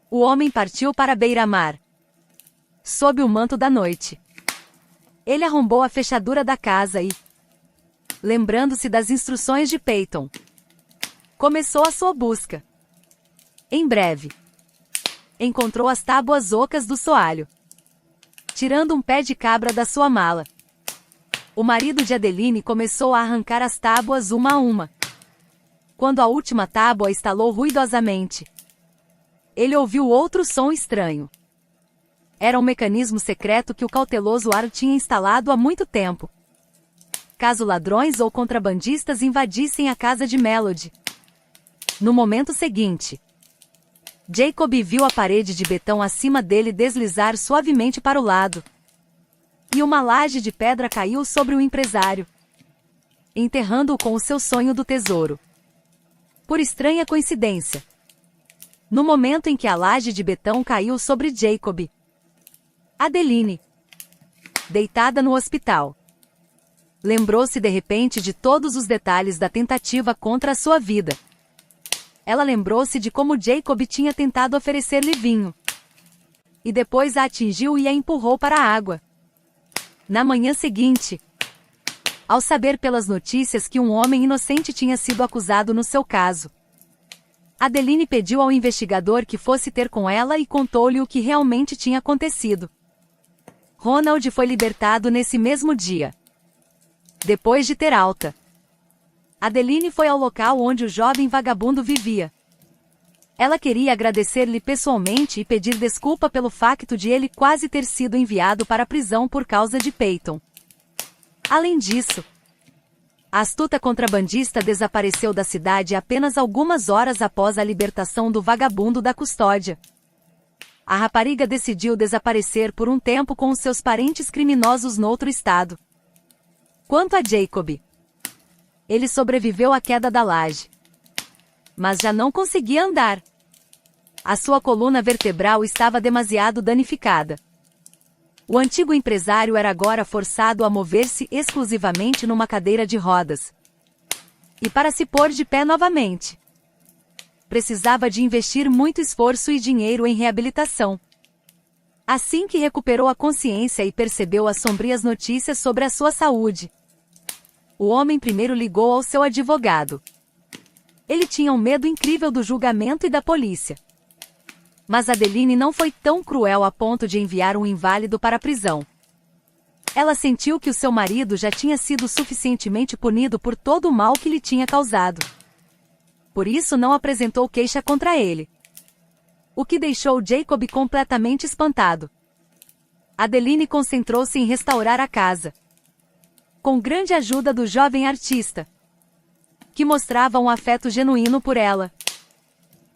o homem partiu para a beira-mar. Sob o manto da noite, ele arrombou a fechadura da casa e, lembrando-se das instruções de Peyton, começou a sua busca. Em breve, encontrou as tábuas ocas do soalho. Tirando um pé de cabra da sua mala, o marido de Adeline começou a arrancar as tábuas uma a uma. Quando a última tábua estalou ruidosamente, ele ouviu outro som estranho. Era um mecanismo secreto que o cauteloso Aro tinha instalado há muito tempo, caso ladrões ou contrabandistas invadissem a casa de Melody. No momento seguinte, Jacob viu a parede de betão acima dele deslizar suavemente para o lado. E uma laje de pedra caiu sobre o empresário, enterrando-o com o seu sonho do tesouro. Por estranha coincidência, no momento em que a laje de betão caiu sobre Jacob, Adeline, deitada no hospital, lembrou-se de repente de todos os detalhes da tentativa contra a sua vida. Ela lembrou-se de como Jacob tinha tentado oferecer-lhe vinho, e depois a atingiu e a empurrou para a água. Na manhã seguinte, ao saber pelas notícias que um homem inocente tinha sido acusado no seu caso, Adeline pediu ao investigador que fosse ter com ela e contou-lhe o que realmente tinha acontecido. Ronald foi libertado nesse mesmo dia. Depois de ter alta, Adeline foi ao local onde o jovem vagabundo vivia. Ela queria agradecer-lhe pessoalmente e pedir desculpa pelo facto de ele quase ter sido enviado para a prisão por causa de Peyton. Além disso, a astuta contrabandista desapareceu da cidade apenas algumas horas após a libertação do vagabundo da custódia. A rapariga decidiu desaparecer por um tempo com os seus parentes criminosos noutro estado. Quanto a Jacob, ele sobreviveu à queda da laje, mas já não conseguia andar. A sua coluna vertebral estava demasiado danificada. O antigo empresário era agora forçado a mover-se exclusivamente numa cadeira de rodas. E para se pôr de pé novamente, precisava de investir muito esforço e dinheiro em reabilitação. Assim que recuperou a consciência e percebeu as sombrias notícias sobre a sua saúde, o homem primeiro ligou ao seu advogado. Ele tinha um medo incrível do julgamento e da polícia. Mas Adeline não foi tão cruel a ponto de enviar um inválido para a prisão. Ela sentiu que o seu marido já tinha sido suficientemente punido por todo o mal que lhe tinha causado. Por isso não apresentou queixa contra ele, o que deixou Jacob completamente espantado. Adeline concentrou-se em restaurar a casa, com grande ajuda do jovem artista, que mostrava um afeto genuíno por ela.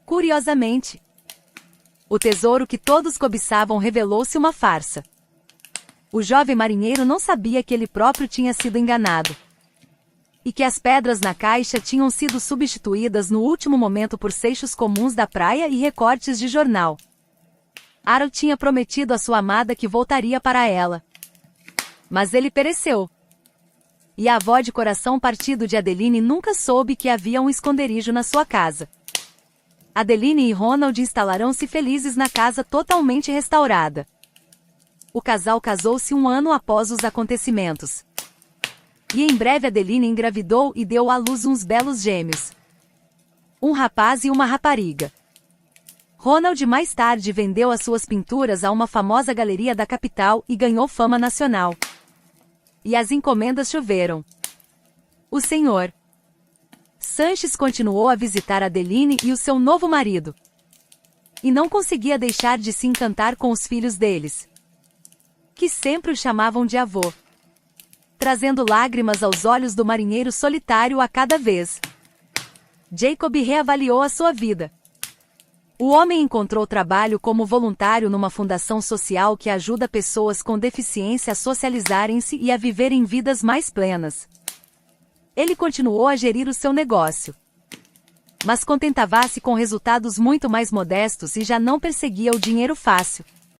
Curiosamente, o tesouro que todos cobiçavam revelou-se uma farsa. O jovem marinheiro não sabia que ele próprio tinha sido enganado, e que as pedras na caixa tinham sido substituídas no último momento por seixos comuns da praia e recortes de jornal. Harold tinha prometido à sua amada que voltaria para ela, mas ele pereceu. E a avó de coração partido de Adeline nunca soube que havia um esconderijo na sua casa. Adeline e Ronald instalaram-se felizes na casa totalmente restaurada. O casal casou-se um ano após os acontecimentos. E em breve Adeline engravidou e deu à luz uns belos gêmeos. Um rapaz e uma rapariga. Ronald mais tarde vendeu as suas pinturas a uma famosa galeria da capital e ganhou fama nacional. E as encomendas choveram. O Sr. Sanches continuou a visitar Adeline e o seu novo marido. E não conseguia deixar de se encantar com os filhos deles, que sempre o chamavam de avô, trazendo lágrimas aos olhos do marinheiro solitário a cada vez. Jacob reavaliou a sua vida. O homem encontrou trabalho como voluntário numa fundação social que ajuda pessoas com deficiência a socializarem-se e a viverem vidas mais plenas. Ele continuou a gerir o seu negócio, mas contentava-se com resultados muito mais modestos e já não perseguia o dinheiro fácil.